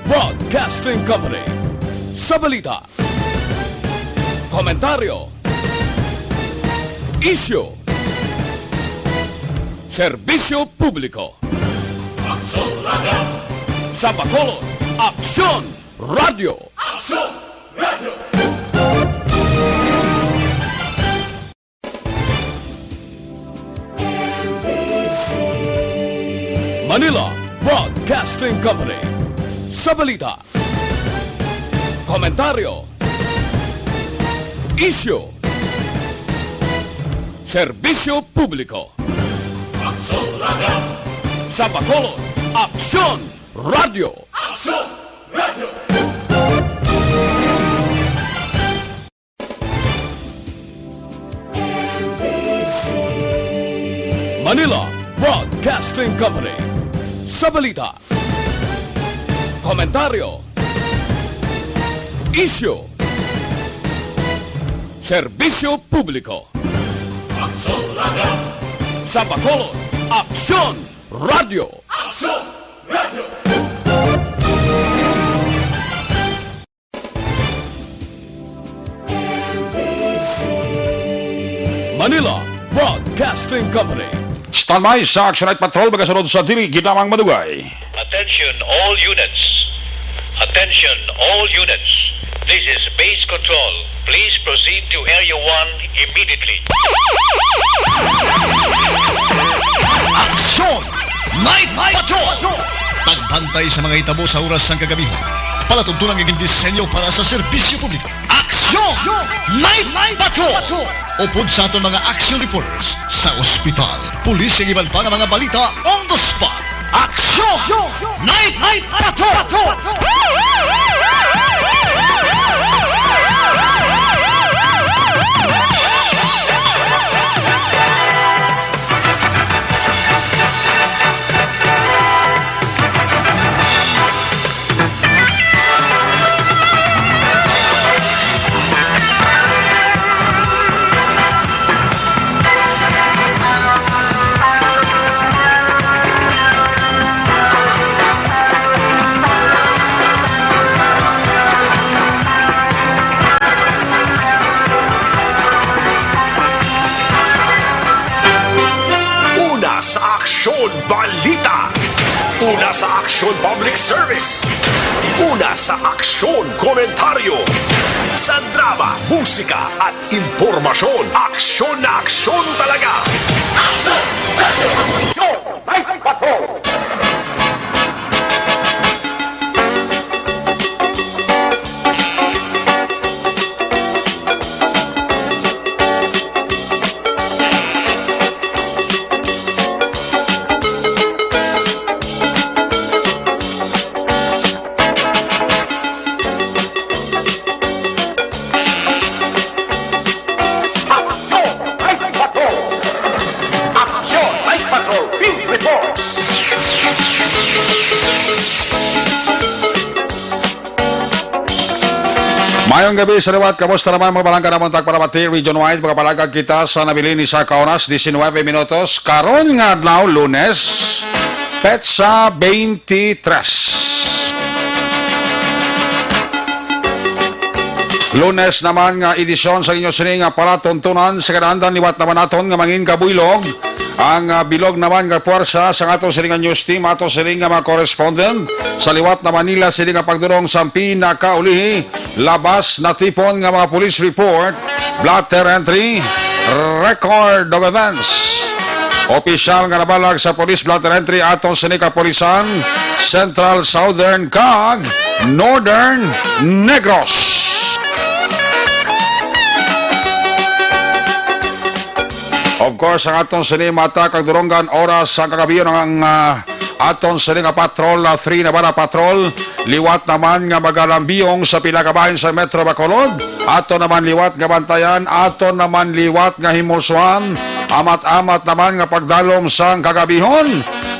Broadcasting Company. Sa balita, komentaryo, isyu, serbisyo publiko. Aksyon Radio! Sa Bacolod, Aksyon Radio! Aksyon Radio! Manila Broadcasting Company. Sa balita, komentaryo, isyu, serbisyo publiko. Aksyon Radio! Sa Bacolod, Aksyon Radio! Aksyon Radio! Manila Broadcasting Company. Sa balita, komentaryo, isyu, serbisyo publiko. Aksyon Radio! Sa Bacolod, Aksyon Radio! Aksyon Radio! Manila Broadcasting Company. Standby sa Action Night Patrol magasunod sa dili ginamang madugay. Attention all units. Attention all units. This is base control. Please proceed to Area 1 immediately. Aksyon! Night Patrol! Pagbantay sa mga hitabo sa oras ng kagabihan. Palatuntunan ng disenyo para sa serbisyo publiko. Aksyon! Night Patrol! Upod sa aton mga action reporters sa ospital, pulis ang iban pa ng mga balita on the spot. Aksyon! Night Patrol! Balita. Una sa Aksyon Public Service. Una sa Aksyon Komentaryo. Sa drama, musika at impormasyon. Aksyon na aksyon talaga. Aksyon! Aksyon! Night Patrol! Mayong gabi sa liwat, kamusta naman mga balangga na Montag Parabati, Region Wide, mga palagag kita sa nabili ni sa Kaunas, 19 minutos, karon nga adlaw, Lunes, petsa 23. Lunes naman nga edisyon sa inyo sining nga palatuntunan sa kanaandan liwat naman naton nga mangin kabuylog. Ang bilog naman nga puwersa sa ato siling nga news team, ato siling nga mga correspondent sa liwat na Manila siling nga pagdurong sa pinakaulihi labas na tipon nga mga police report, blatter entry, record of events. Opisyal nga nabalag sa police blatter entry ato siling kapulisan, Central, Southern, kag Northern Negros. Of course, ang aton sinimata kag duronggan oras sa kagabiyon ang aton sining patrol 3 na bala patrol liwat naman nga magalambiyong sa pinakabahin sa Metro Bacolod. Aton naman liwat nga bantayan, aton naman liwat nga himulsuan, amat-amat naman nga pagdalom sa kagabihon.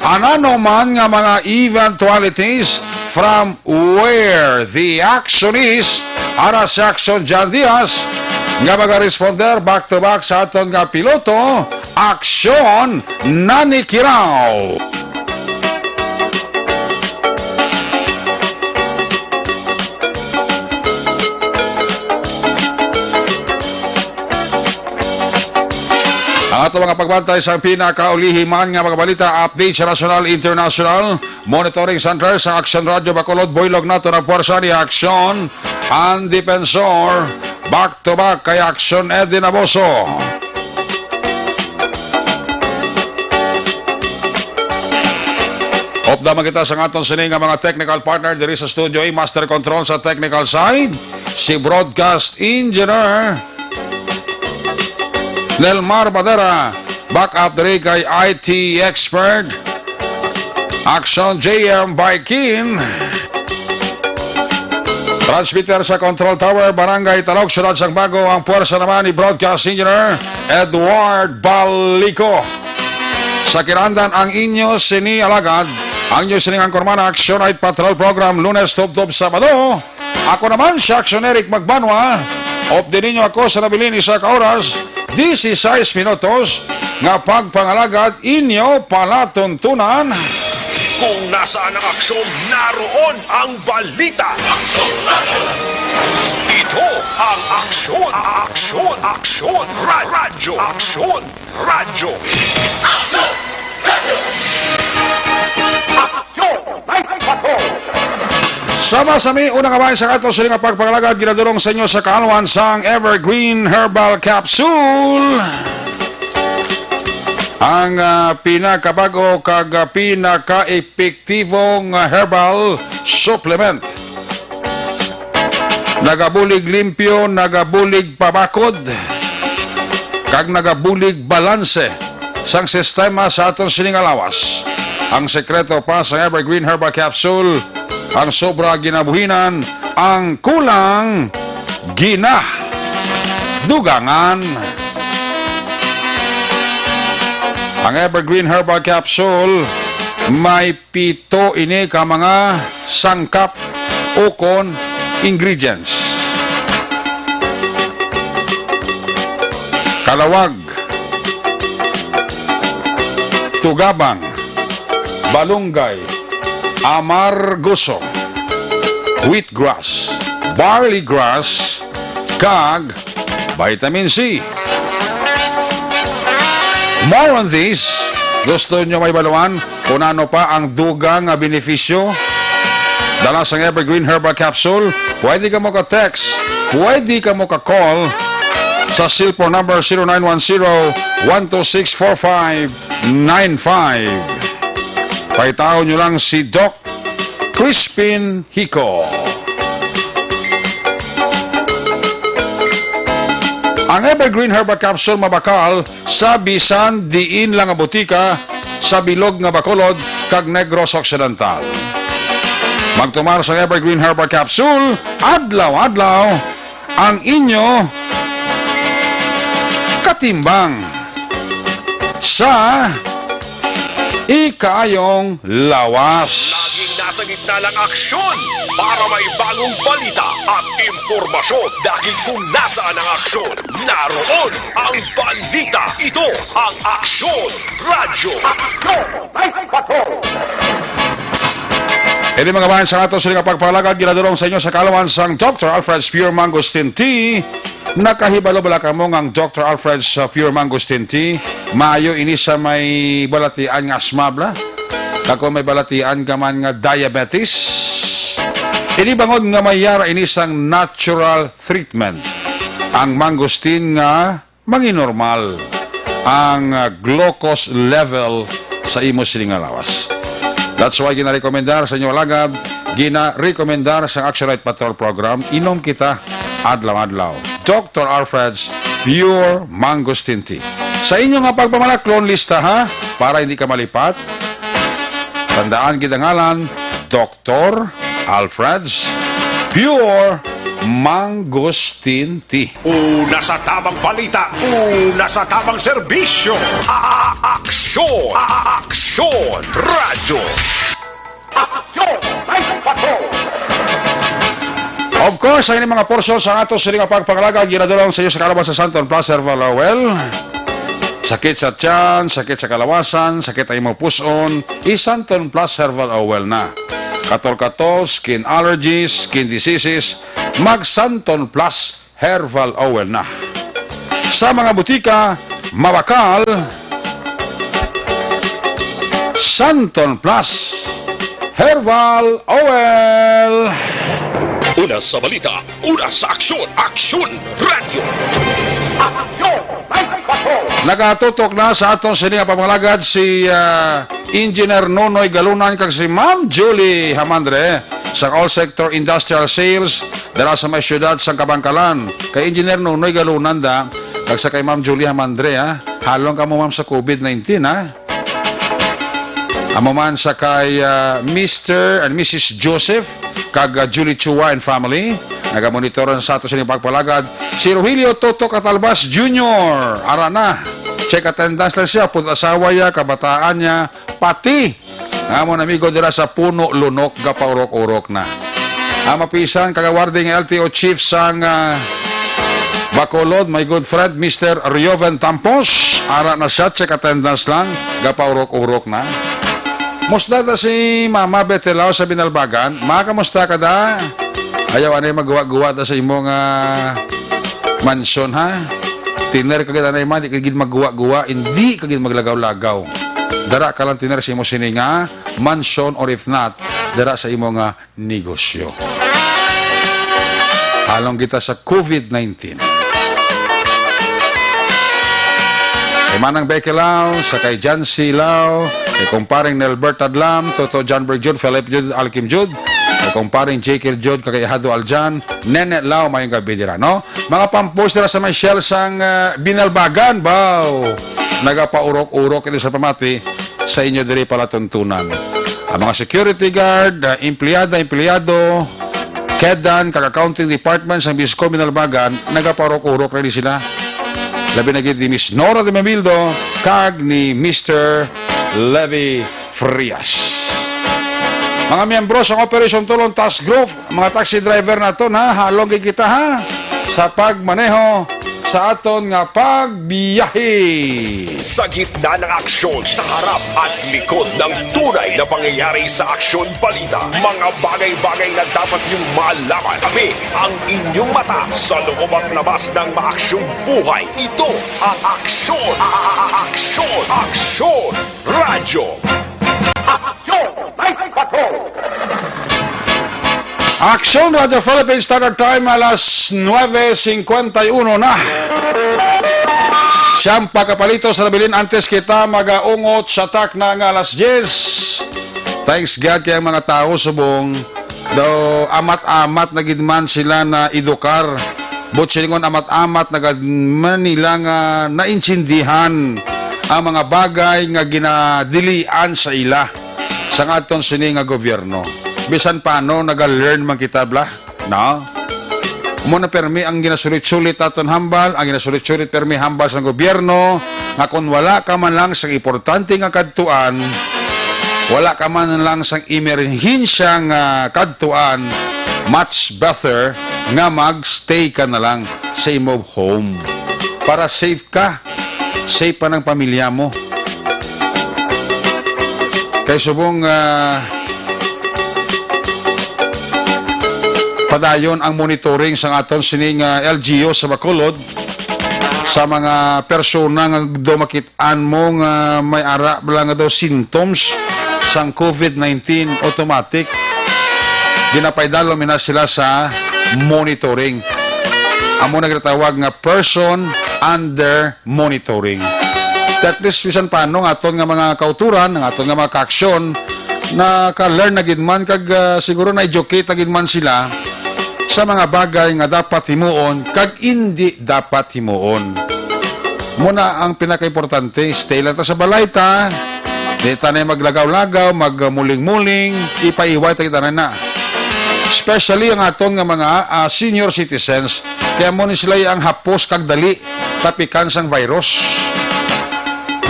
Anano man nga mga eventualities from where the action is, ara si Action Jan Diaz nga mag-responder back-to-back sa aton nga piloto, Aksyon Nanikiraw. Ato mga pagbantay sa pinakaulihiman nga mga balita, update sa national, international, monitoring center sa Action Radio Bacolod, Boylog nato na puwersa ni Action, ang Defensor, back to back kay Action Eddie Naboso. Opdaman kita sa aton sining nga mga technical partner diri sa studio, master control sa technical side, si broadcast engineer Nelmar Badera, backup diri kay IT expert Action JM Baikin, transmitter sa control tower Barangay Talog, Syudad sang Bago, ang puwersa naman ni broadcast engineer Edward Balico. Sa kirandan ang inyo sini alagad, ang inyo sining angkormana Action Night Patrol Program, Lunes Tub-Tub Sabado. Ako naman si Action Eric Magbanwa. Opdin ninyo ako sa nabilin isa ka oras, 16 minutos nga pagpangalagad inyo palatuntunan. Kung nasaan ang aksyon, naroon ang balita. Ito ang aksyon, aksyon, aksyon, radyo, aksyon, radyo. Sama-sami, unang kabayan sa ato siling nga pagpangalagad, ginadurong sa inyo sa kaalawan sang Evergreen Herbal Capsule. Ang pinakabago kag pinaka-epektibong herbal supplement. Nagabulig limpyo, nagabulig pabakod, kag nagabulig balanse sang sistema sa aton sining alawas. Ang sekreto pa sa Evergreen Herbal Capsule, ang sobra ginabuhinan, ang kulang dugangan. Ang Evergreen Herbal Capsule may 7 ini ka mga sangkap ukon ingredients. Kalawag, tugabang, balunggay, amargoso, wheatgrass, barley grass, kag vitamin C. More on this. Gusto nyo may baluan kung ano pa ang dugang nga benepisyo dala sa Evergreen Herbal Capsule? Pwede ka mo ka-text, pwede ka mo ka-call sa cellphone number 0910-126-4595. Paitao nyo lang si Doc Crispin Hico. Ang Evergreen Herbal Capsule mabakal sa bisan diin lang nga butika sa bilog nga Bacolod kag Negros Occidental. Magtumar sa Evergreen Herbal Capsule, adlaw-adlaw ang inyo katimbang sa ikaayong lawas. Nasa gitna ng aksyon para may bagong balita at impormasyon. Dahil kung nasaan ang aksyon, naroon ang balita. Ito ang Aksyon Radio. Hindi mga bahan sa nato sila pagpalagad, ginadulong sa inyo sa kalawan sang Dr. Alfred's Pure Mangosteen Tea. Nakahibalo bala ka mo ang Dr. Alfred's Pure Mangosteen Tea. Maayo ini sa may balatian nga asmabla. Kako may balatian ka man nga diabetes. Ini bangod nga mayara ini sang natural treatment. Ang mangosteen nga manginormal ang glucose level sa imo siling lawas. That's why gina-rekomendar sa inyo alagad, gina-rekomendar sa Action Night Patrol Program, inom kita adlaw-adlaw. Dr. Alfred's Pure Mangosteen Tea. Sa inyo nga pagpamalaklon lista ha, para hindi ka malipat, tandaan gidangalan, Dr. Alfred's Pure Mangosteen Tea. Una sa tamang balita, una sa tamang serbisyo. Aksyon! Aksyon! Radyo! Of course, ay mga porsyon sa ato sa nga pagpangalaga, ginadulong sa iyo sa kalaban sa Santon Plaza, Herval. Sakit sa tiyan, sakit sa kalawasan, sakit ay mo puson, Santon Plus Herbal Oil na. Katol-katol, skin allergies, skin diseases, mag Santon Plus Herbal Oil na. Sa mga butika, Mabakal, Santon Plus, Herbal Oil. Una sa balita, una sa aksyon, Aksyon Radio. Nakatutok na sa atong sininga pamalagad si Engineer Nonoy Galunan kag si Ma'am Julie Hamandre sa All Sector Industrial Sales dara sa may syudad sa Kabangkalan. Kay Engineer Nonoy Galunan da kag sa kay Ma'am Julie Hamandre halong ka mo ma'am sa COVID-19 Amo man sa kay Mr. and Mrs. Joseph kag Julie Chua and family. Nagamonitoran sa ato sining pagpalagad si Rogelio Toto Catalbas Jr. Ara na. Check attendance lang siya, pud asawa niya, kabataan niya, pati amon amigo dira sa Puno Lunok gapaurok-urok na. Mapisan kagawarding LTO chief sang Bacolod, my good friend Mr. Rioven Tampos. Ara na siya, check attendance lang, gapaurok-urok na. Musta ta si Mama Betelao sa Binalbagan? Kamusta ka da? Ayaw anay magawa-gawa ta sa imong mansyon Tiner kagid anay man, di kagid magawa-gawa, hindi kagid maglagaw-lagaw. Dara ka lang tiner sa imong sininga, mansyon or if not, dara sa imong negosyo. Halong kita sa COVID-19. Kay Manang Becky Lau, sa kay Jancy Lau, kay kumparing Nelbert Adlam, Toto Johnberg Jud, Philip Jud, Alkim Jud, kay kumparing Jekyll Jud, kay Hado Aljan, Nene Lau, mayong gabi dira, no? Mga pampost dira sa may shell sang Binalbagan, baw! Nagapaurok-urok ito sa pamati sa inyo diri palatuntunan. Ang mga security guard, empleyado, kedan, kag-accounting department sa Bisco Binalbagan, nagapaurok-urok rin sila. Labi na gid ni Miss Nora de Mamildo kag ni Mr. Levi Frias. Mga miyembro sa Operation Tulong Task Group, mga taxi driver na to halong kita sa pagmaneho sa aton nga pagbiyahe. Sa gitna ng aksyon, sa harap at likod ng tunay na pangyayari sa Aksyon Balita, mga bagay-bagay na dapat niyong malaman. Kami ang inyong mata sa loob at labas ng maaksyong buhay. Ito ang Aksyon! Aksyon! Aksyon! Radyo! Aksyon Radio Philippines Standard Time alas 9:51 na. Siyang pagkapalito sa nabilin antes kita magaungot sa tak na nga alas 10. Thanks God kaya mga tao subong daw amat-amat na gidman sila na edukar. Butsilingon amat-amat na gidman nila nga naintindihan ang mga bagay nga ginadilian sa ila sa ngadton sini nga gobyerno. Bisan paano naga-learn man kita blah, no? Muna permi ang ginasulit-sulit aton hambal, ang ginasulit-sulit permi hambal sa gobyerno, nga kung wala ka man lang sa importante nga kadtuan, wala ka man lang sa emerhensya nga kadtuan, much better nga mag-stay ka na lang sa imong home. Para safe ka, safe pa ng pamilya mo. Kaya subong padayon ang monitoring sa aton sining LGU sa Bacolod sa mga persona nga daw makitaan mo nga may ara lang daw symptoms sang COVID-19 automatic ginapaydalo mina sila sa monitoring. Amo nagtatawag nga person under monitoring. That least bisan paano nga aton nga mga kauturan, nga aton nga mga kaaksyon na ka-learn na gidman kag siguro na educate na gidman sila sa mga bagay nga dapat himuon kag hindi dapat himuon. Muna ang pinaka-importante, stay lang ta sa balay ta. Di ta na maglagaw-lagaw, magmuling-muling, ipaiway ta kita na. Especially ang aton nga mga senior citizens, kaya mo ni sila ang hapos kag dali tapikan sang virus.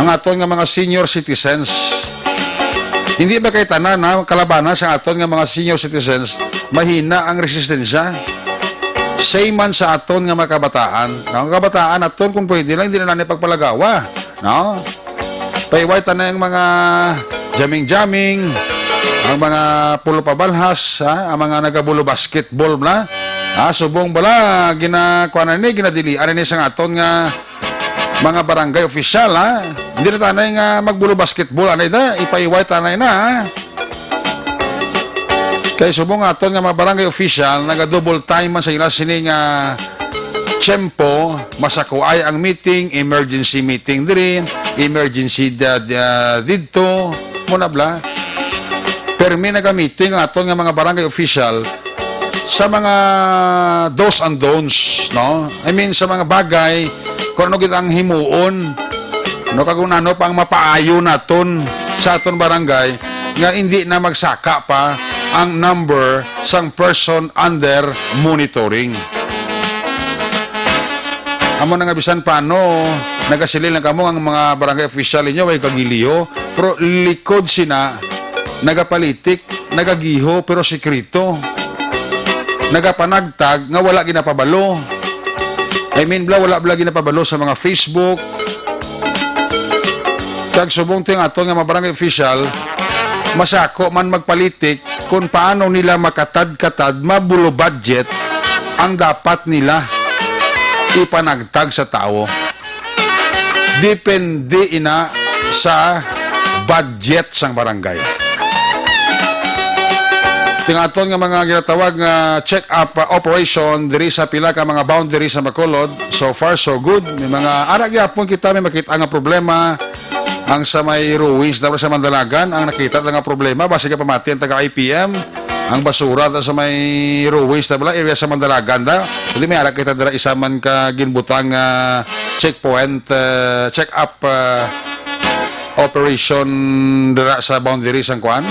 Ang aton nga mga senior citizens, hindi ba kay tanan na kalabanan sa aton nga mga senior citizens, mahina ang resistensya. Same man sa aton nga mga kabataan. Ang kabataan aton kung pwede lang, hindi na natin pagpalagawa. No? Paiway tanan ang mga jamming-jamming, ang mga pulo pabalhas, ang mga nagabulo basketball na. Subong bala, ginadili. Ano ni sa aton nga mga barangay official, ha? Hindi na tanay nga magbulo basketball, anay na, ipaiway tanay na, ha? Kaya subong aton nga mga barangay official, naga-double time man sa ila sining tiyempo, masakuay ang meeting, emergency meeting din, emergency dito, muna bla. Permi naga-meeting ang aton nga mga barangay official sa mga do's and don'ts, no? I mean, sa mga bagay, kung ano ang himuon, no, kung ano pang mapaayo naton sa aton barangay, nga hindi na magsaka pa ang number sang person under monitoring. Amo na nga bisan paano, nagasilil na kamo ang mga barangay official inyo, ay kagiliyo, pero likod sina, nagapalitik, nagagiho, pero sikrito. Nagapanagtag, nga wala ginapabalo. I mean, wala ginapabalo sa mga Facebook. Kag subong ting ato nga mga barangay official, masako man magpalitik kung paano nila makatad-katad, mabulo budget ang dapat nila ipanagtag sa tao. Depende ina sa budget sang barangay. Tingaton nga mga ginatawag nga check-up operation diri sa pila ka mga boundary sa Bacolod. So far, so good. May mga ara gyapon kita may makita nga problema ang sa may ruins daw sa Mandalagan. Ang nakita nga problema, base ka pamati ang taga-IPM. Ang basura daw sa may ruins na area sa Mandalagan daw. Hindi may ara kita dira isaman ka ginbutang checkpoint, check-up operation dira sa boundary sang kuan.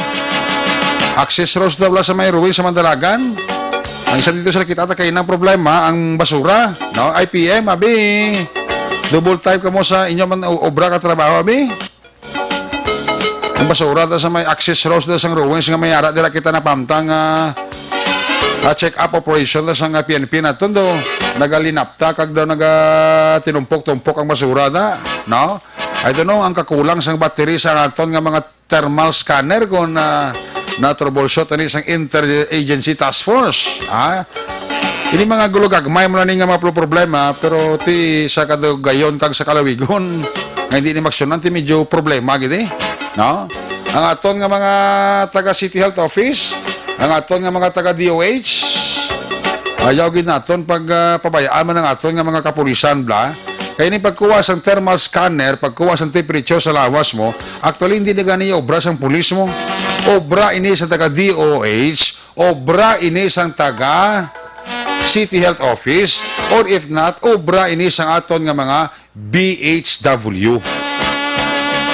Access roads daw sa may ruins sa Mandalagan. Ang isa dito sa nakita kay nang problema ang basura, no? IPM abi double time ka mo sa inyo man obra ka trabaho abi. Ang basura daw sa may access roads daw sa ruins nga may ara dira kita napamtang check up operation daw sa PNP naton do nagalinapta kag daw naga tinumpok-tumpok ang basura da, no? I don't know ang kakulang sang battery sa aton nga mga thermal scanner kung na troubleshoot ani isang interagency task force. Ini mga gulugagmay mo na nga mga problema, pero ti sa gayon kag sa kalawigon nga hindi ni maksyonan ti medyo problema gidi, no? Ang aton nga mga taga City Health Office, ang aton nga mga taga DOH, ayaw gid naton pag pabayaan man ang aton nga mga kapulisan bla. Kaya ni pagkuha sang thermal scanner, pagkuha sang temperature sa lawas mo, actually hindi na gani obra sang pulis mo. Obra ini sa taga DOH, obra ini sang taga City Health Office, or if not, obra ini sang aton nga mga BHW.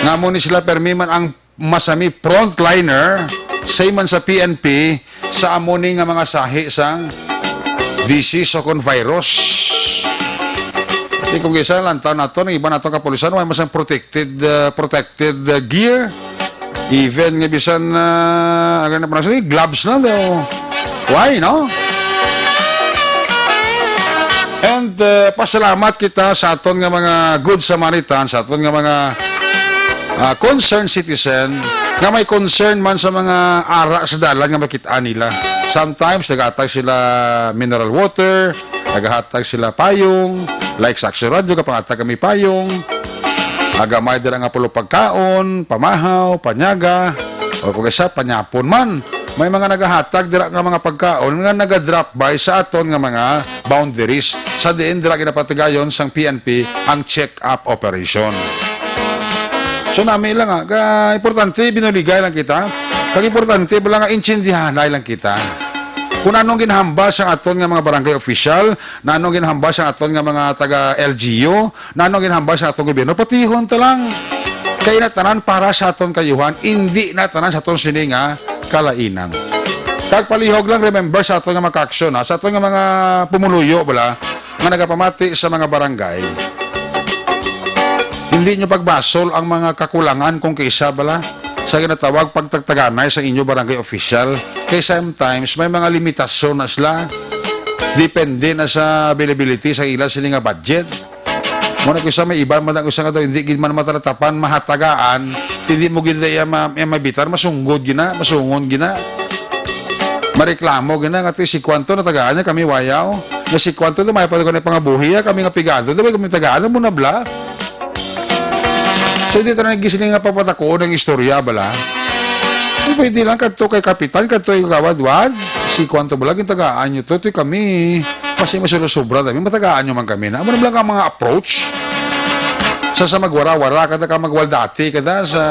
Nga mo ni sila permiman ang masami frontliner, same man sa PNP, sa amoni nga mga sahi sang disease o kon virus. Kung isa lantaw na ito, ng iba na ito kapulisan, may masang protected gear. Even nga bisan, gloves na daw. Why, no? And pasalamat kita sa aton nga mga good Samaritan, sa aton nga mga concerned citizen, nga may concern man sa mga ara sa dalan nga makita nila. Sometimes, nag-atag sila mineral water, nag-hatag sila payong, like sa Action Radio, kapangatag kami payong, agamay din nga pulo pagkaon, pamahaw, panyaga, o kung isa, panyapon man. May mga nagahatag dira nga mga pagkaon nga naga-drop by sa aton nga mga boundaries. Sa diin dira ginapatigayon sang PNP ang check-up operation. So nami lang importante binuligay lang kita. Kag importante bala nga intindihanay lang kita. Kung anong ginhamba sa aton nga mga barangay official, na anong ginhamba sa aton nga mga taga LGU, na anong ginhamba sa aton gobyerno, patihon ta lang. Kaya na tanan para sa aton kayuhan, hindi na tanan sa aton sininga kalainan. Kag palihog lang remember sa aton nga mga aksyon, sa aton nga mga pumuluyo bala nga nagapamati sa mga barangay. Hindi nyo pagbasol ang mga kakulangan kung kaysa bala sa ginatawag pagtagtaganay sa inyo barangay official. Kaya sometimes may mga limitasyon na sila. Depende na sa availability sa ilan sila nga budget. Muna ko isa may iba man ko isa nga daw hindi gid man mataratapan mahatagaan, hindi mo gid ya mabitar masunggod gina, masungon gina. Mareklamo gina nga si kwanto na tagaan niya kami wayaw. Na si kwanto do may pa ko na pangabuhi kami nga pigado, do kami tagaan mo na bla. So, hindi tayo nagising nga papatako ng istorya, bala. Pwede lang kadto kay kapitan, kadto kay kawadwad. Si Kwanto Bulag, yung tagaan nyo to, ito'y kami. Kasi masulosubra dami, matagaan nyo man kami na. Amo na lang ang mga approach. Sa magwara-wara, kada ka magwaldati, kada sa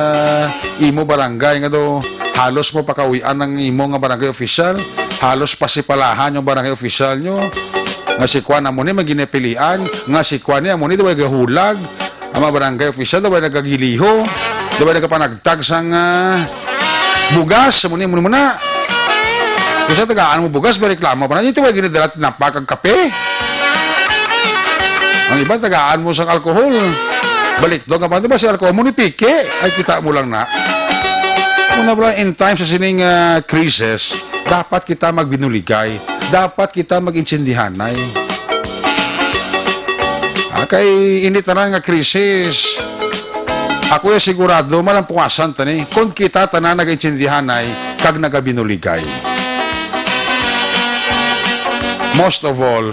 imo barangay, nga do, halos mo pakawian ng imo nga barangay official, halos pasipalahan yung barangay official nyo, nga si Kwan amo ni maginepilian, nga si Kwan ni amo ni daw gahulag, ang mga barangay official daw nagagiliho, daw nagapanagtag sang bugas, amo ni na. Kasi tagaan mo bugas, reklamo pa na, ito ay ginadalat na pakag kape. Ang iba tagaan mo sang alkohol. Balik doon kapag diba si alcohol mo ni Pike ay kita mo lang na muna pala in time sa sining krisis dapat kita magbinuligay, dapat kita mag-insindihanay. Kay init na nga krisis ako ay sigurado malang puwasan tani kung kita tanan nag-insindihanay kag nagabinuligay. Most of all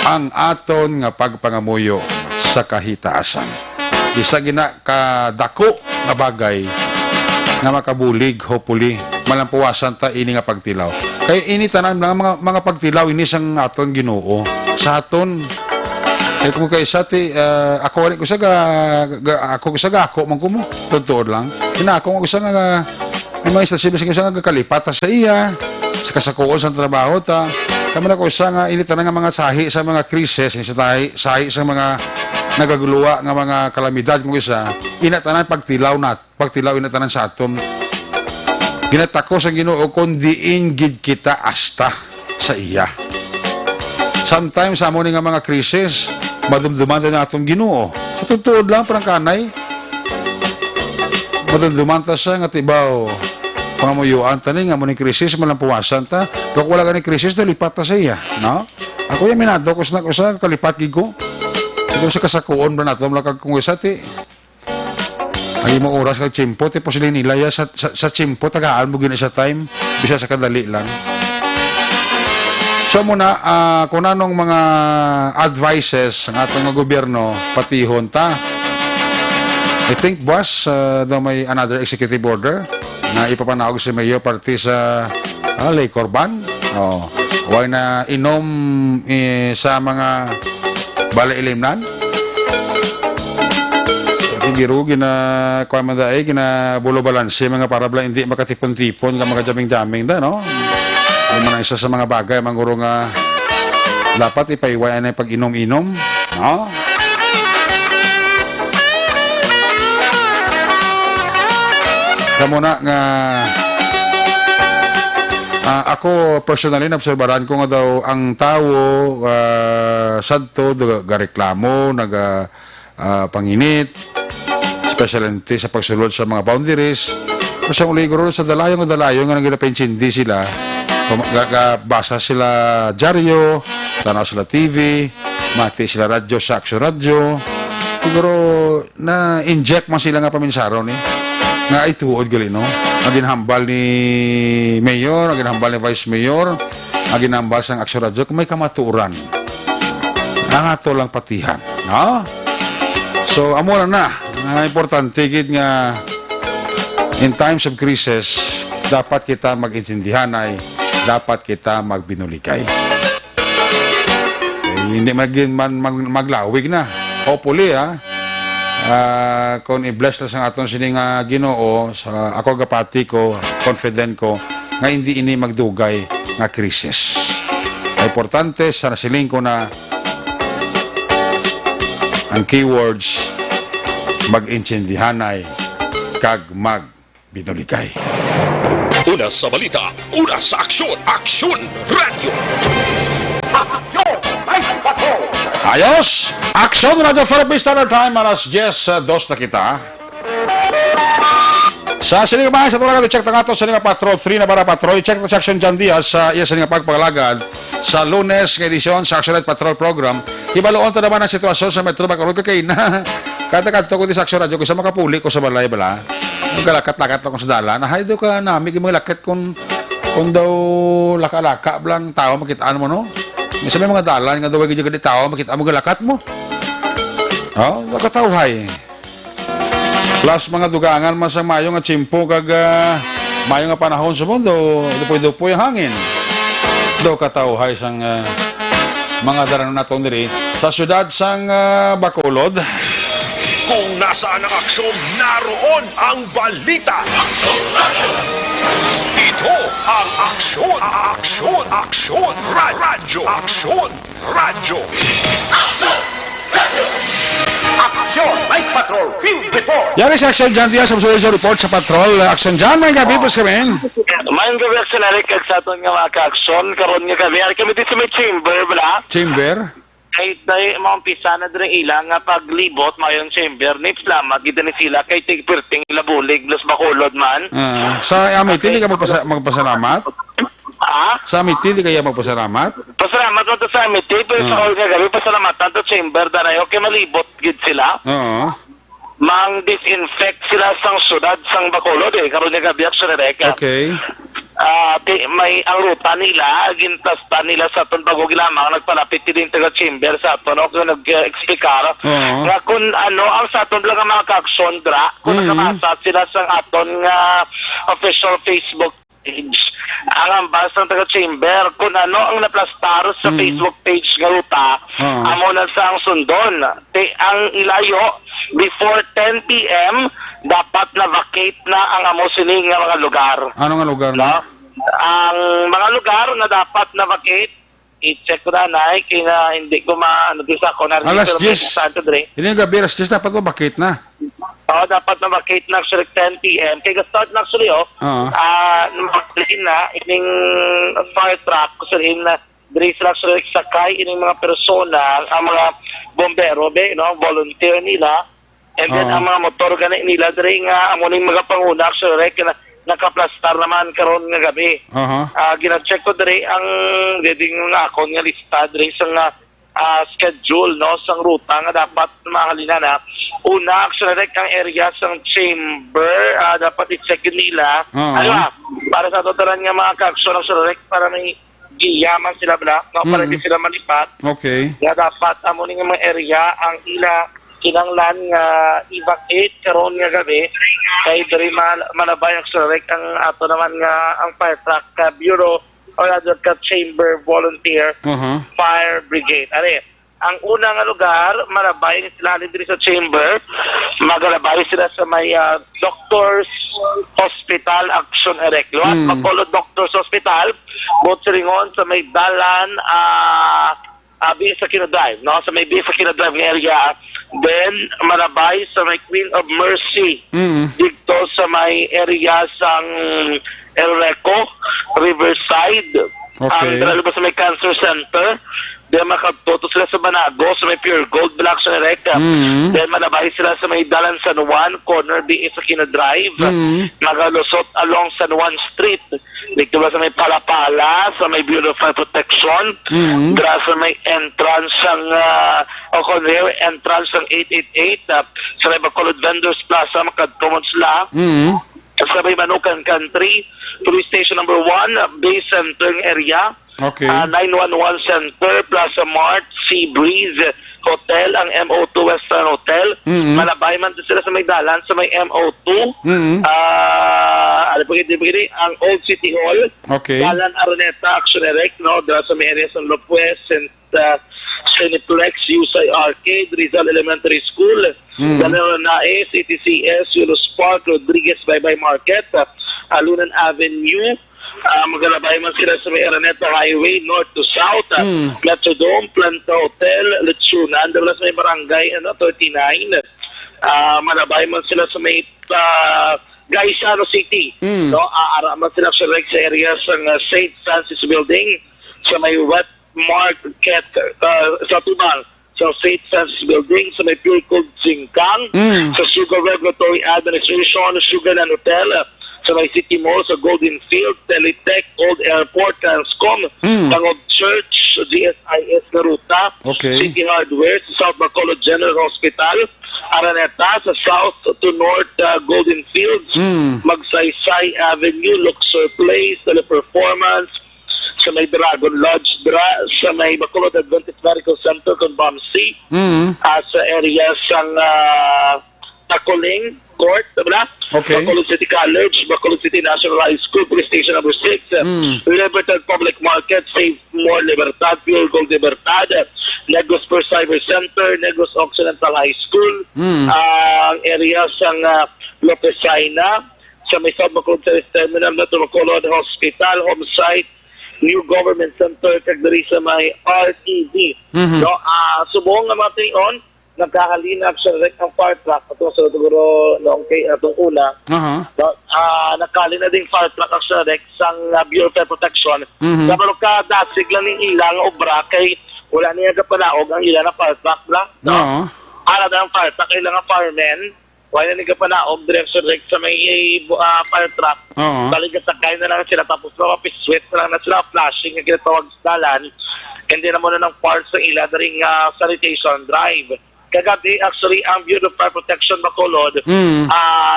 ang aton nga pagpangamuyo sa kahitaasan. Isa gina kadako nga bagay nga makabulig hopefully malampuwasan ta ini nga pagtilaw. Kay ini tanan mga pagtilaw ini sang aton Ginoo sa aton kay kung kay sa ti ako ko sa ako man kumo totoo lang ina ako sa nga may istasyon sa nga kalipata sa iya sa kasakuon sa trabaho ta kamo na ko sa nga ini tanan nga mga sahi sa mga krisis sa sahi sa mga nagaguluwa nga mga kalamidad mo isa inatanan pagtilaw inatanan sa aton ginatako sa Ginoo kun diin gid kita asta sa iya. Sometimes amo ni nga mga krisis madumduman ta natong Ginoo sa totoo lang parang kanay madumduman ta sa nga tibaw pangamuyuan ta ni nga mo ni krisis malampuwasan ta kung wala ka ni krisis lipat ta sa iya no ako yung minado ko sa kalipat gid ko. Siguro sa kasakuon ba nato malakag kung isa ti ay mo oras kag tiyempo ti posible nilaya sa tiyempo tagaan mo gina sa time bisa sa kadali lang. So muna kung anong mga advices ng atong gobyerno patihon ta. I think boss daw may another executive order na ipapanawag si Mayor party sa Lake Corban. Huwag na inom sa mga bala ilimnan. Siguro gina kuha man daay gina bulo balanse mga para bala hindi makatipon-tipon nga mga jaming-jaming da no. Ano man isa sa mga bagay manguro nga dapat ipaiwayan na pag-inom-inom, no? Kamo na nga ako personally naobserbahan ko nga daw ang tao sadto gareklamo panginit specialmente sa pagsulod sa mga boundaries kasi muli guro sa dalayo nga nga ginapensindi sila basa sila dyaryo tanaw sila TV mati sila radyo sa aksyon radyo siguro na inject man sila nga paminsaron nga ituod gali no ang ginhambal ni Mayor, ang ginhambal ni Vice Mayor, ang ginhambal sa aksyon radyo kung may kamaturan ang ato lang patihan no? So amo na importante gid nga in times of crisis dapat kita mag-intindihan dapat kita magbinulikay hindi maglawig na hopefully kung i-bless lang sa aton sining Ginoo sa ako gapati ko confident ko nga hindi ini magdugay nga krisis. Importante sa nasiling ko na ang keywords mag-intindihanay kag magbinulikay. Una sa balita, una sa aksyon, Aksyon Radio. Ayos! Aksyon Radio Philippines Standard Time, alas 10:02 na kita. Sa sininga bahay, sa tulad check na nga ito, sininga Patrol 3 na para Patrol. I-check na sa Aksyon dyan Diaz sa iya sininga pagpagalagad sa Lunes ng edisyon sa Aksyon Patrol Program. Ibaloon ta naman ang sitwasyon sa Metro Bacolod kay na kata-kata ko di sa Aksyon Radio ko sa makapuli ko sa balay bala. Ang kalakat-lakat ako sa dala. Nahay daw ka namin yung mga lakit kung daw laka-laka blang tao makitaan mo no. May sabi mga dalan nga daw ay gadi tao makita mo galakat mo. Oh, nakatawhay. Plus mga dugangan man sa mayo nga tsimpo kag mayo nga panahon sa mundo, dupoy-dupoy ang hangin. Do katawhay sang mga daran naton diri sa syudad sang Bacolod. Kung nasaan ang aksyon, naroon ang balita. Aksyon Radio. Ito ang aksyon, aksyon, aksyon, radyo, aksyon, radyo. Aksyon Radio. Aksyon, Night Patrol, Field Report. Yari sa Action Jan Diaz, sa report sa patrol. Action Jan, may gabi po kami. Mayang gabi sa narik kag sa aton nga mga ka-aksyon karon nga gabi ari kami dito sa may chamber bala Chamber. kay tay mga umpisa na dire ilang nga paglibot mayong chamber ni salamat gid ni sila kay tigperting labulig los Bacolod man Sa Amity, hindi ka magpasalamat? Sa Amity, hindi kaya magpasalamat? pasalamat mo to sa amin pero sa all nga gabi pasalamat to chamber darayo kay malibot gid sila Oo. mang disinfect sila sang syudad sang Bacolod karon nga gabi aksyon reka Okay. may ang ruta nila, gintastan nila sa aton bago lamang nagpalapit din taga chamber sa aton o nag-explikar nga kung ano ang sa aton lang ang mga ka-aksyon dra kung nakamasa sila sa aton nga official Facebook page ang ambas ng taga chamber kung ano ang naplastaro sa Facebook page nga ruta amo na sa ang sundon ang ilayo before 10 p.m. dapat na vacate na ang amo sining nga mga lugar. Ano nga lugar No? na? Ang mga lugar na dapat na vacate, i-check ko na kaya na hindi ko ano sa ko na Alas 10. Santo Dre. Hindi nga gabi, alas 10, dapat ko bakit na? Oo, dapat na vacate na actually 10 p.m. Kaya start na actually na ining fire truck kasi na diri sila actually sakay ining mga persona ang mga bombero volunteer nila. And then ang mga motor gani nila diri nga amo ning mga panguna actually na nakaplastar naman karon nga gabi. Gina-check ko diri ang reading nga ako nga lista diri sa nga schedule sang ruta nga dapat mahalina na. Una actually ang area sang chamber dapat i-check nila. Para sa totalan nga mga ka-aksyon actually para may giyaman sila bala para di sila malipat. Okay. Nga dapat amo ning mga area ang ila kinanglan nga evacuate karon nga gabi kay diri malabay ang surek ang ato naman nga ang fire truck bureau or other ka chamber volunteer fire brigade are ang una nga lugar malabay sila diri sa chamber magalabay sila sa may doctors hospital action erect Bacolod doctors hospital Botringon sa may dalan Bisa Kino Drive, no? Sa may Bisa Kino Drive ng area. Then, malabay sa may Queen of Mercy. Dito sa may area sang El Reco, Riverside. Okay. Ang sa may Cancer Center. Then, makatuto sila sa Banago, sa may Pure Gold, Black sa Recta. Then, malabay sila sa may Dalan San Juan, corner Bisa Kino Drive. Magalusot along San Juan Street. Dito ba sa may Palapala, sa may Bureau of Fire Protection, dra sa may entrance ng entrance ng 888, sa may Bacolod Vendors Plaza, makadtumon sila, sa may Manukan Country, Police Station number 1, Bay Center area, Okay. 911 Center, Plaza Mart, Sea Breeze Hotel, ang MO2 Western Hotel. Malabay man sila sa may dalan, sa may MO2. Ang Old City Hall. Okay. Dalan Araneta, Action Erect, no? Dala sa may area sa Lopez and Cineplex, Usay Arcade, Rizal Elementary School. Dala na CTCS, Yulos Park, Rodriguez Bye-Bye Market, Alunan Avenue. Magalabay man sila sa may Araneta Highway, north to south, Plato Dome, Planta Hotel, Lechunan, dala sa may barangay 39. Malabay man sila sa may Gaisano City. No? Aara man sila sa area sa St. Francis Building, sa may Wet Market, sa Tubang, sa St. Francis Building, sa may Pure Gold Singkang, sa Sugar Regulatory Administration, Sugar and Hotel, sa may City Mall, sa Golden Field, Teletech, Old Airport, Transcom, Tangog Church, GSIS na ruta, City Hardware, sa South Bacolod General Hospital, Araneta, sa South to North Golden Fields, Magsaysay Avenue, Luxor Place, Teleperformance, sa may Dragon Lodge, sa may Bacolod Adventist Medical Center, Conbamsi, sa area sang Tacoling, Court, diba? Okay. Bacolod City College, Bacolod City National High School, Police Station number 6, Libertad Public Market, Save More Libertad, Pure Gold Libertad, Negros Per Cyber Center, Negros Occidental High School, ang area sang Lopesina, sa may South Bacolod Service Terminal, Metro Bacolod Hospital, Home Site, New Government Center, kag diri sa may RTD. No, subong nga mga tingon, nagkahalina sa ang fire truck ato sa siguro noong kay atong una. No, nagkahalina ding fire truck sa rek sang Bureau of Fire Protection. Kapag ka dasig lang ning ilang obra kay wala niya gapanaog ang ilang na fire truck la. No. Ara ang fire truck ilang nga firemen. Wala niya gapanaog direction rek sa may fire truck. Talaga sakay na lang sila tapos mapiswit na lang na sila flashing nga ginatawag sa dalan. And then naman na ng parts sa ila daring sanitation drive. Kagabi, actually, ang Bureau of Fire Protection Bacolod,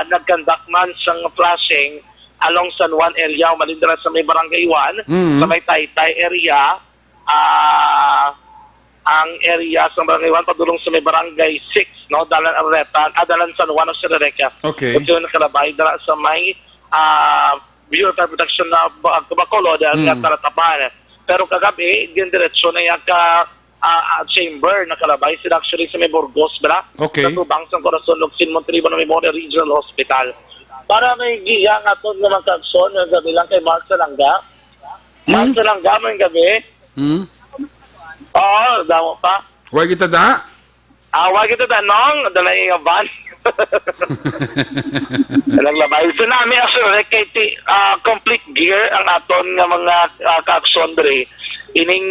nag-conduct man siyang flashing along San Juan area, malindra sa may Barangay 1, sa may Taytay area, ang area sa Barangay 1, padulong sa may Barangay 6, no? Dalan Arretan, Dalan San Juan of Sinareca. Okay. Ito yung nakalabay, dalan sa may Bureau of Fire Protection na Bacolod, ang Taratapan. Pero kagabi, din diretsyo na yung chamber nakalabay sila actually sa may Burgos, bra? Okay. Sa Tubang, sa Corazon, Locsin, Monterrey, Memorial Regional Hospital. Para may giya nga ito naman kakson, yung gabi lang kay Mark Salanga. Mark Salanga, may gabi. Oo, damo pa. Huwag kita da? Huwag ito tanong, dala yung van. Naglabay. So namin actually, kay complete gear ang aton nga mga kakson dre. Ining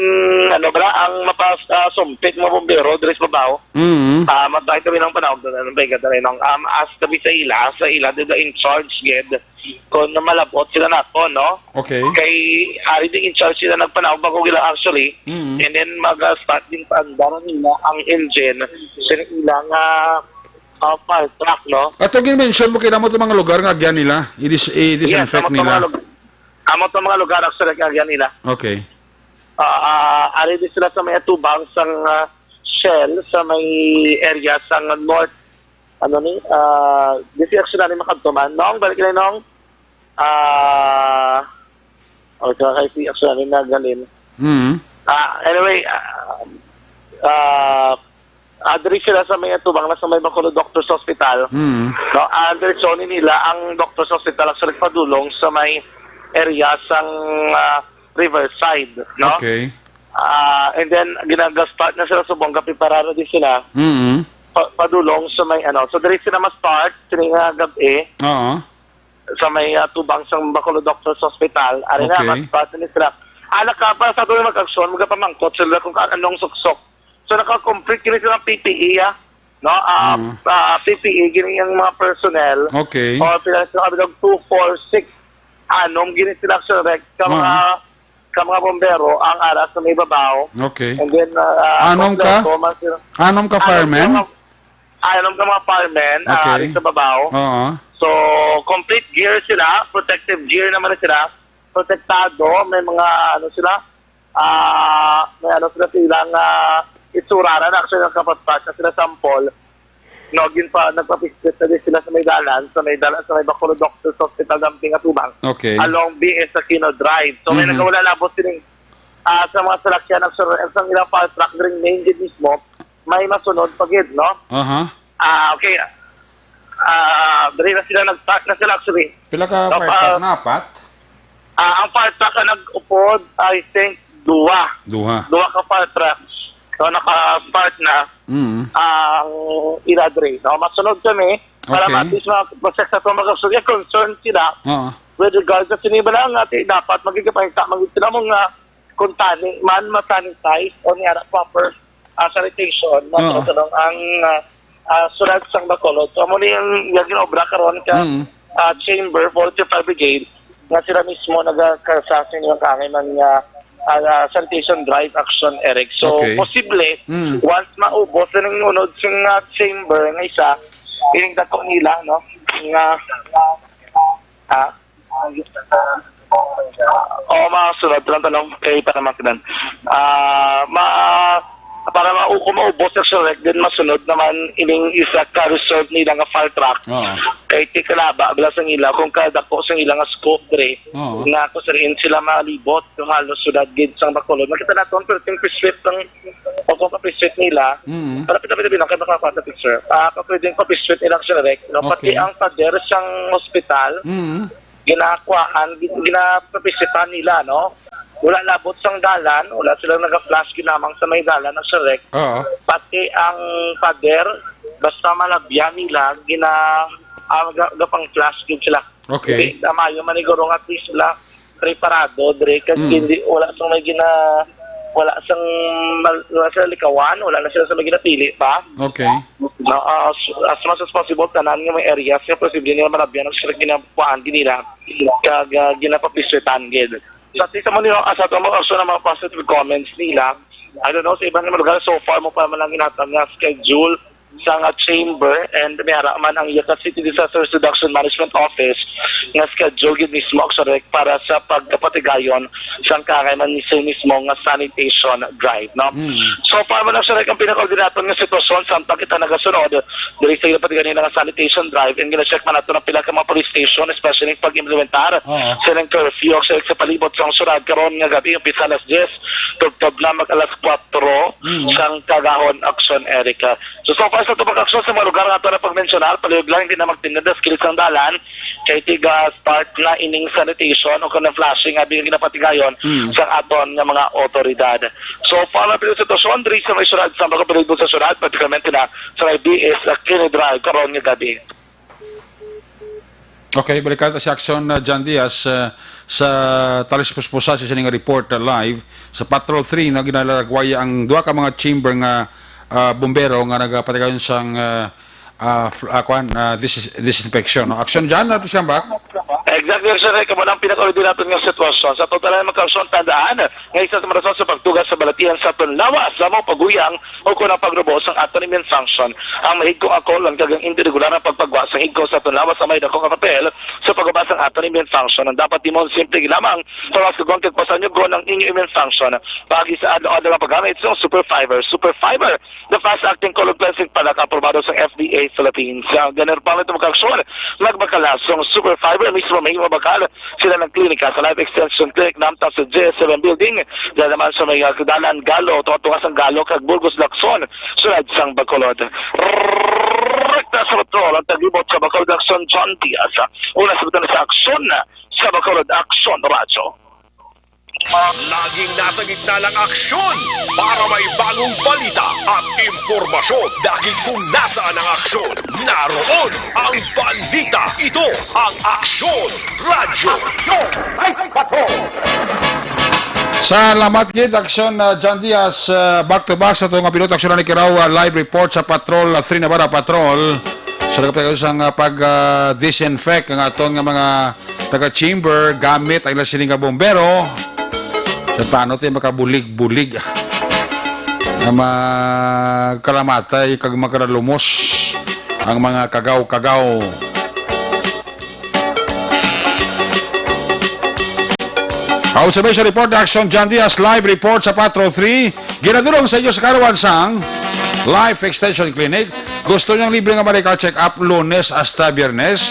ano ba ang mapasumpit mo bombero dres babaw. Matay kami ng panahon doon ano ba gadalay nang as kami sa ila the in charge ged kon malabot sila nato no. Okay. Kay ari the in charge sila nagpanahon bago gila actually. And then mag-start din paandaran nila ang engine sa ilang fire truck no. At ang mention mo kinamo itong mga lugar nga agyan nila, i-disinfect nila. Amo to mga lugar actually agyan nila. Okay. Ari din sila sa may atubang sang Shell sa may area sang north this is actually makadtuman nong balik na nong okay si actually nagalin anyway adri sila sa may atubang na sa may Bacolod Doctors Hospital no direksyon nila ang Doctors Hospital actually padulong sa may area sang Riverside, no? Okay. And then, ginag-start na sila sa Bongga, pipararo din sila. Padulong sa may, so dali sila ma-start, sininga gabi, sa may tubang sa Bacolod Doctors Hospital. Ari na, ma-start na sila. Para sa tuloy mag-aksyon, magpamangkot sila kung anong suksok. So, naka-complete gini sila ng PPE, no? PPE, gini yung mga personnel. Okay. O, sila 2, 4, 6, anong gini sila sa rec, ka mga bombero ang aras sa may babaw. Okay. And then, Anom ka? Anom ka firemen? Anom ka mga firemen, Okay. sa babaw. So, complete gear sila, protective gear naman sila, protektado, may mga, sila, may silang itsuraran, actually, nagkapatpat na sila sample. Nogin pa, nagpapisit na din sila sa may Bacolod Doctors Hospital Damping Atubang. Okay. Along BS Aquino Drive. So may nagawala labot siling sa mga salakyan ng sa ilang fire truck during main gate mismo, may masunod pagid, no? Okay. Dari na sila nag-start na sila actually. Pila ka fire truck na, apat? Ang fire truck na nag-upod, I think, duwa ka fire trucks. So naka-start na ang iladre. No? Masunod kami para at least mag-process na ito mag-absorb. Concern sila with regards sa sinibala nga dapat magigipahita sila mong kuntani man masanitize o niyara proper sanitation masunod ang sunod sang Bacolod. So muli yung ginobra karon ka chamber 45 brigade nga sila mismo nagkasasin yung kangay man nga sanitation drive action, Eric. So, posible, once maubos na ng unod sa chamber ng isa, ining dako nila, no? Masunod lang tanong kay Panamakinan. para maubos sa Shrek, din masunod naman ining isa ka-reserve nila nga fire truck. Oo. Kay tikalaba, abla sa ila, kung kadako sa ila nga scope dre, Oo. nga ako sa rin sila malibot, yung halos sudad gid sang Bacolod. Makita natin, pero yung presweet ng, o kung pa-presweet nila, para pinapitabi lang, kaya makakuha sa picture, pwedeng pa-presweet nila sa Shrek, no? Pati Okay. ang pader siyang hospital, ginakuhaan, ginapapresweetan nila, no? Wala labot sang dalan, wala silang nag-flash ginamang sa may dalan ng Shrek. Oo. Pati ang pader, basta malabyan nila, gapang flash gid sila. Okay. Amayo maniguro nga at least sila preparado, dre, kasi hindi, wala sang may wala sa likawan, wala na sila sa may ginapili pa. Okay. No, as much as possible, tanan nga may areas, nga posible nila malabyan ng Shrek ginapuan nila, kag ginapapiswetan gid. Sa isa mo nila, sa mga also ng mga positive comments nila, I don't know, sa ibang lugar, so far mo pa man lang inatang nga schedule sa nga chamber and may haraman ang Yakat City Disaster Reduction Management Office nga schedule gid mismo sa Shrek para sa pagkapatigayon sa kakaiman mismo nga sanitation drive, no? So far man lang Shrek ang pinaka-ordinator nga sitwasyon samtang kita nagasunod diri sa pagpatigayon nga sanitation drive and gina-check man nato ng pila ka mga police station, especially pag-implementar sa ng curfew sa palibot sa syudad karon nga gabi umpisa alas 10 tugtog na mag alas 4 sang Kagahon Action Erica. So far sa tubag aksyon sa mga lugar nga ito na pag-mensionar, palihog lang hindi na magtinda na skills ang dalan, kay tiga start na ining sanitation o kanang flashing nga bigyan ginapatigayon sa aton nga mga otoridad. So far na pinag sitwasyon, diri sa may syudad, sa mga palibot sa syudad, particularmente na sa may BS Aquino Drive, karon nga gabi. Okay, balikan si Action John Diaz sa Talis Puspusa sa sining report live sa Patrol 3 na ginalagwaya ang duha ka mga chamber nga bombero nga nagapatigayon sang disinfection. No? Action John, napis ka ba? Exactly, sir. Kamo lang pinaka-ordinator ng sitwasyon. Sa total na magkaroon tandaan, nga isa sa marason sa pagtugas sa balatian sa aton lawas, sa mga paguyang o kung ang pagrubos ang aton immune function. Ang mahigkong ako lang kagang indiregular na pagpagwas ang higko sa aton lawas sa may dakong papel sa pagbabas ang aton immune function. Ang dapat dimon simple lamang para sa kung kagpasan nyo ang inyong immune function. Pagi sa adlaw-adlaw ang paggamit sa Super Fiber. Super Fiber, the fast-acting colon cleansing product aprobado sa FDA Philippines. Ganun pa ito magkaksyon, nagbakalas ang Super Fiber mismo may mabakal sila ng klinika sa Life Extension Clinic namta sa J7 Building dahil naman sa may Dalan Galo, tuwa-tuwa sang Galo kag Burgos Lacson sunod sang Bacolod. Rekta sa patrol ang tagibot sa Bacolod Action John Diaz. Una sa butan sa aksyon sa Bacolod Action Radio. Laging nasa gitna ng aksyon para may bagong balita at impormasyon dahil kung nasaan ang aksyon, naroon ang balita. Ito ang Aksyon Radio. Salamat gid Action John Diaz back to back sa itong piloto aksyon ni Kiraw live report sa Patrol 3 Navarra Patrol. So nagpapagayon sa pag-disinfect ang aton nga mga taga-chamber gamit ang ilang siling nga bombero. So, paano tayo makabulig-bulig na magkalamatay kag magkaralumos ang mga kagaw-kagaw. Observation Report Action John Diaz live report sa Patrol 3 ginadulong sa inyo sa Karawan sang Life Extension Clinic. Gusto niyang libre nga medical check-up Lunes hasta Biyernes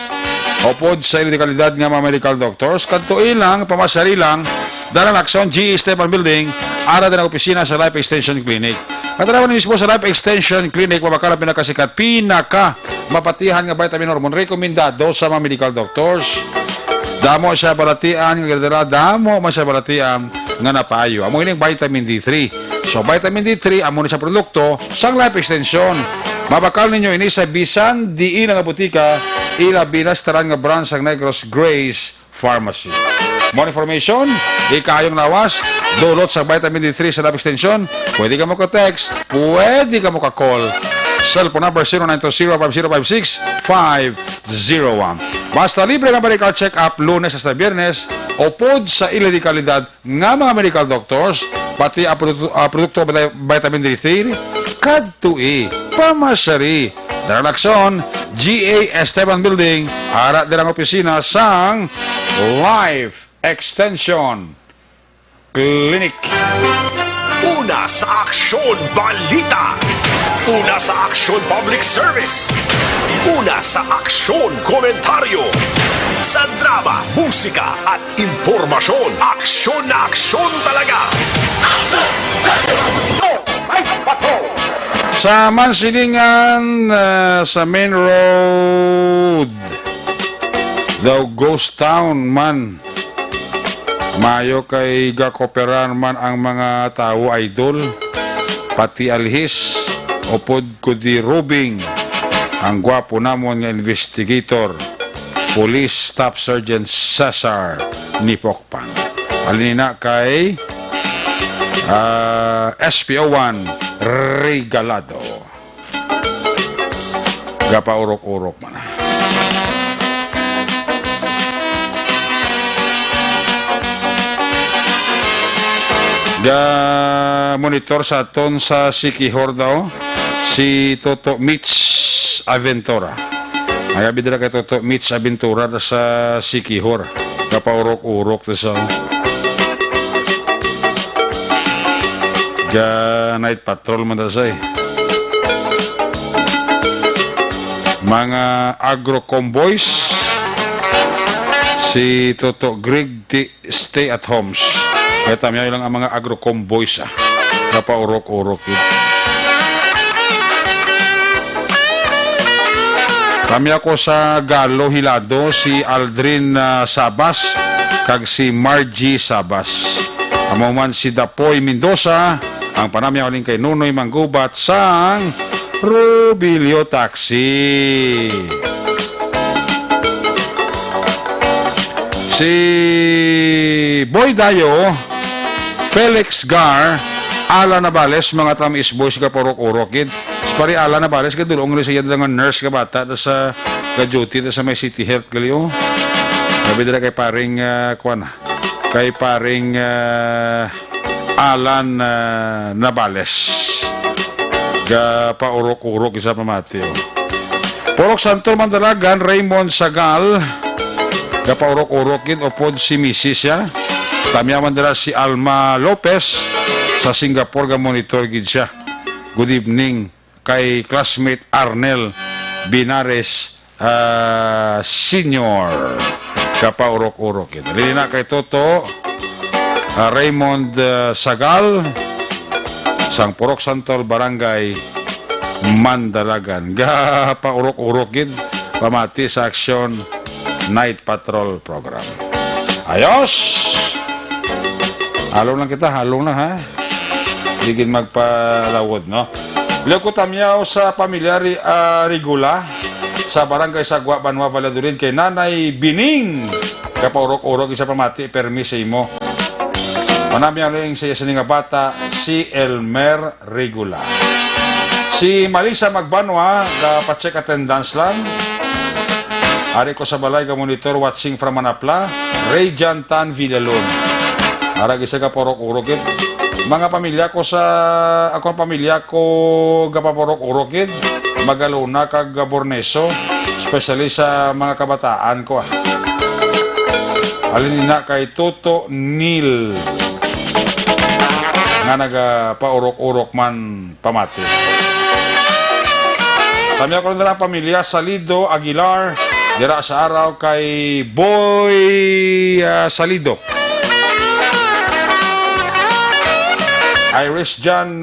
upod sa ilikalidad nga mga medical doctors kadto ilang pamasari lang Dalang Aksyon, GE Stefan Building, ara din ang opisina sa Life Extension Clinic. Katarawan mismo sa Life Extension Clinic, mabakala pinakasikat, mapatihan nga vitamin hormone, rekomendado sa mga medical doctors. Damo siya balatian, damo siya balatian nga napayo. Amo ining vitamin D3. So, vitamin D3, amo na siya produkto sa Life Extension. Mabakal ninyo ini sa bisan, diin nga butika, ila binastaran nga branch ang Negros Grace Pharmacy. More information, ikayong lawas, dulot sa vitamin D3 sa Life Extension, pwede ka mo ka-text, pwede ka mo ka-call. Cellphone number 0920-5056-501. Basta libre nga medical check-up Lunes hasta Biyernes, upod sa iledikalidad nga mga medical doctors, pati ang produkto vitamin D3, kadtui, pamasari, Dalang Aksyon, GA Esteban Building, ara din ang opisina sang Life Extension Clinic. Una sa Aksyon Balita. Una sa Aksyon Public Service. Una sa Aksyon Komentaryo. Sa drama, musika at impormasyon, aksyon na aksyon talaga. Sa Mansilingan, sa main road, daw ghost town man. Mayo kay gakoperan man ang mga tao idol, pati alhis, upod ko di rubing, ang gwapo namon nga investigator, Police Staff Sergeant Cesar Nipokpan. Alinina kay SPO1 Regalado. Gapaurok-urok man. Monitor sa aton sa Sikihor daw si Toto Mitch Aventura. Nagabi dira kay Toto Mitch Aventura sa Sikihor. Kapaurok-urok ta sa night patrol man ta say. Mga agro convoys si Toto Greg stay at homes. Kaya tamya lang ang mga agro convoys kapaurok-urok yun. Tamya ko sa Galo Hilado si Aldrin Sabas kag si Margie Sabas. Amo man si Dapoy Mendoza ang panamya uling kay Nunoy Manggubat sang Rubilio Taxi. Si Boy Dayo, Felix Gar, Ala Navales, mga tamis boys ka porok-urok yun. Pari Ala Navales ka dulong rin siya ng nurse ka bata sa ka-duty sa may City Health gali sabi dira kay paring kay paring Alan Navales ga paurok-urok isa pamati. Porok Santo Mandalagan, Raymond Sagal ga paurok-urok yun upod si Mrs. ya. Tamyaman dira si Alma Lopez sa Singapore ga monitor gid siya. Good evening kay classmate Arnel Binares Senior. Kapaurok-urok yun. Dali na kay Toto Raymond Sagal sang Purok Santol Barangay Mandalagan. Kapaurok-urok yun. Pamati sa Aksyon Night Patrol Program. Ayos! Halong lang kita, halong lang ha. Digin magpalawod, no? Leko tamyaw sa pamilyari Rigula sa Barangay Sagwa, Banwa, Valadurin kay Nanay Bining. Kapaurok-urok isa pamati, permis mo. Manami ang ling siya nga bata, si Elmer Rigula. Si Malisa Magbanwa, pacheck attendance lang. Ari ko sa balay ka monitor watching from Manapla, Ray Jantan Villalon. Arag isa ka porok-urok yun. Mga pamilya ko sa akong pamilya ko gapaporok-urok yun. Magaluna kag Borneso, especially sa mga kabataan ko. Alinina kay Toto Neil nga nagapaurok-urok man pamati. Kami ako na lang pamilya Salido Aguilar dira sa araw kay Boy Salido. Iris John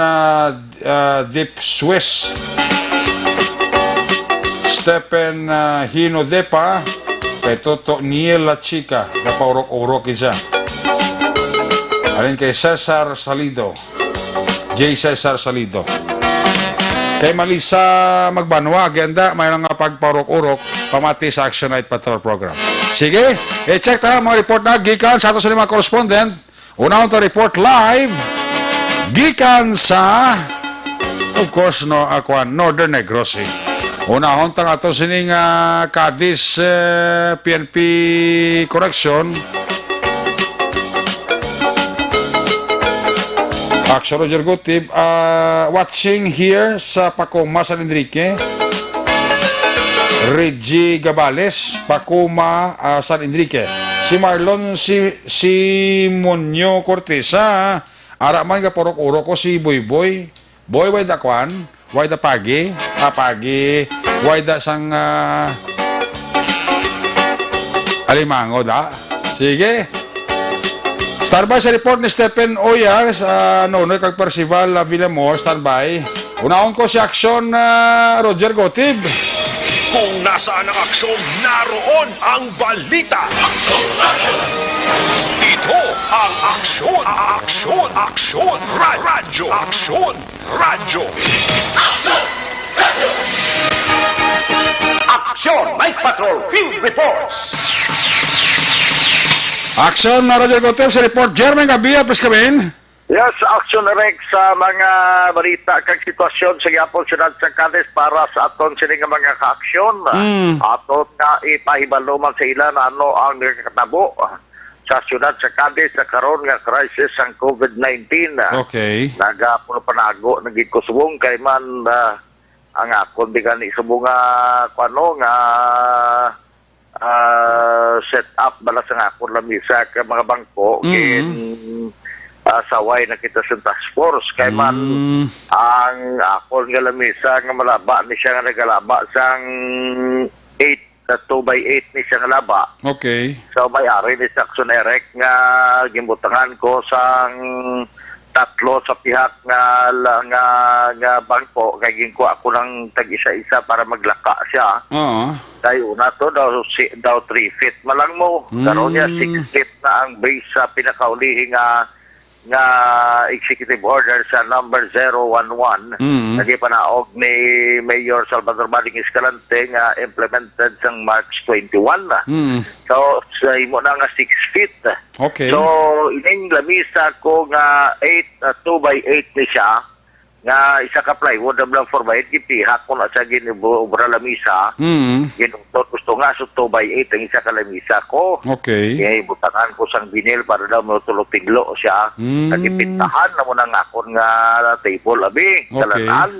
Deep Swiss, Stephen Hino Depa, kay Toto Niela Chica, kapaurok-urok isa. Alin kay Cesar Salido, J. Cesar Salido. Kay Malisa Magbanwa, agenda, mayroon nga pagpaurok-urok, pamati sa Action Night Patrol Program. Sige, i-check tayo mga report na gikan sa ato sa mga correspondent. Una to report live gikan sa of course Northern Negros. Unahon tang ato sining Cadiz PNP correction. Action Roger Gutib watching here sa Pacoma San Enrique. Reggie Gabales, Pacoma San Enrique. Si Marlon Simonio Cortesa Ara man nga purok-uro ko si Boy. Boy, why da kwan? Why da pagi? Pagi. Why da sang alimango da? Sige. Standby sa report ni Stephen Oya sa Nonoy kag Percival Villamor. Standby. Unahon ko si aksyon Roger Gotib. Kung nasaan ang aksyon, naroon ang balita. Ito ang aksyon, aksyon, radyo, aksyon, radyo. Action Night Patrol Field Reports. Aksyon na Roger Gotib sa report. Jeremy Gabia, please come in. Yes, action direct sa mga balita kag sitwasyon sa Yapon Syudad sa Cadiz para sa aton sini nga mga kaaksyon. Aton nga ipahibaluman sa ilan ano ang nakatabo sa syudad sa Cadiz sa karon nga crisis ang COVID-19. Okay. Panago nagigkusubong kay man ang akon di gani subong nga kuno nga set up bala sa akon lamisa ka mga bangko saway na kita sa task force kay man ang akon nga lamisa nga malaba ni siya nga nagalaba sang 2x8 ni siya nga laba. Okay. So may-ari ni Saxon Eric nga gimbutangan ko sang tatlo sa pihak nga bangko kay ginko ako ng tag-isa-isa para maglaka siya. Oo. Kay una to daw 3 feet malang mo. Karon niya 6 feet na ang base sa pinakaulihing nga executive order sa number 011 nagipanaog ni Mayor Salvador Bading Escalante nga implemented sang March 21 na. So sa imo na nga 6 feet. Okay. So ining lamisa ko nga 2x8 ni siya nga isa ka plywood na lang 4x8 gipihak ko na sa ginubra lamisa. Ginutot gusto nga so 2x8 ang isa ka lamisa ko. Okay. Kaya ibutangan ko sang binil para daw matulog-tiglo siya. Nagipintahan na mo na nga akon nga table abi. Okay. Kalanan.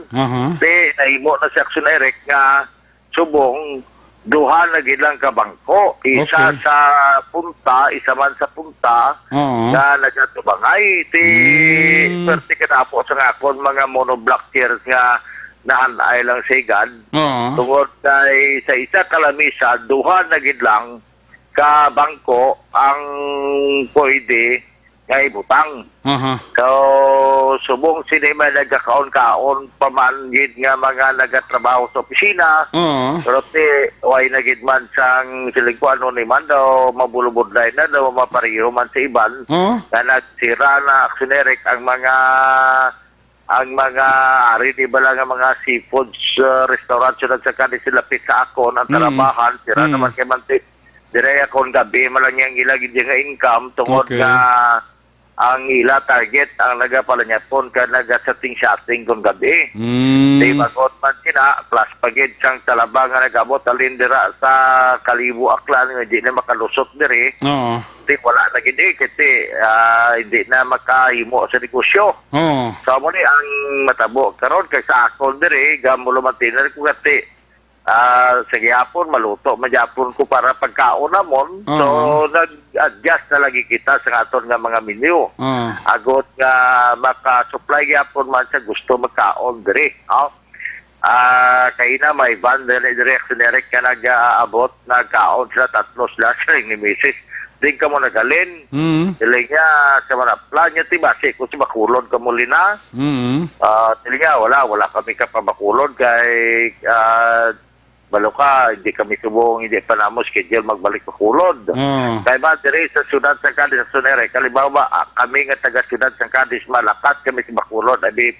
Di nahimo na si Action Eric nga subong duha na gilang ka bangko. Isa Okay. sa punta, isa man sa punta nga nagatubangay. Perti ka na po sa nga akon mga monoblock chairs nga nahanay lang sigad. Tungod kay sa isa kalamisa, duha na gidlang ka bangko ang pwede nga ibutang. So, subong sinima nagkakaon-kaon pamanggid nga mga nagatrabaho sa opisina. Pero way nagid man sang silingkuan ni man daw mabulubudlay na daw mapariho man sa iban. Na nagsira na aksyonerik ang mga ari di bala nga mga seafoods restaurant sa Cadiz sila sa akon ang tarabahan sira naman kay manti dire akon gabi malang yang ilagid nga income tungod nga ang ila target ang nagapalanyapon ka nagasetting-setting kung gabi. Di bagot man sina, plus pagid sang talaba nga nagabot alindira sa Kalibo Aklan nga di na makalusot diri. Di wala na gindi kasi hindi na makahimo sa negosyo. So mo ni ang matabo karon kay sa akon diri gamulo matiner ko kati sa gihapon maluto magyapon ko para pagkaon namon. So nag-adjust na lagi kita sa aton nga mga menu. Agot nga maka-supply gyapon man sa gusto magkaon diri. Kay na may van direction direct ka nag-aabot nagkaon sila tatlo sila ni Mrs. Din ka mo nagalin. Dili niya sa mga plan niya tibasi kung si makulod ka muli na. Dili niya wala kami ka pa makulod kay balo ka, hindi kami subong, hindi pa namo schedule magbalik sa kulod. Kaya ba, diri sa syudad sa Cadiz, sa Sunere, kalimbawa, kami nga taga-syudad sa Cadiz, malakat kami sa Bakulod, abi,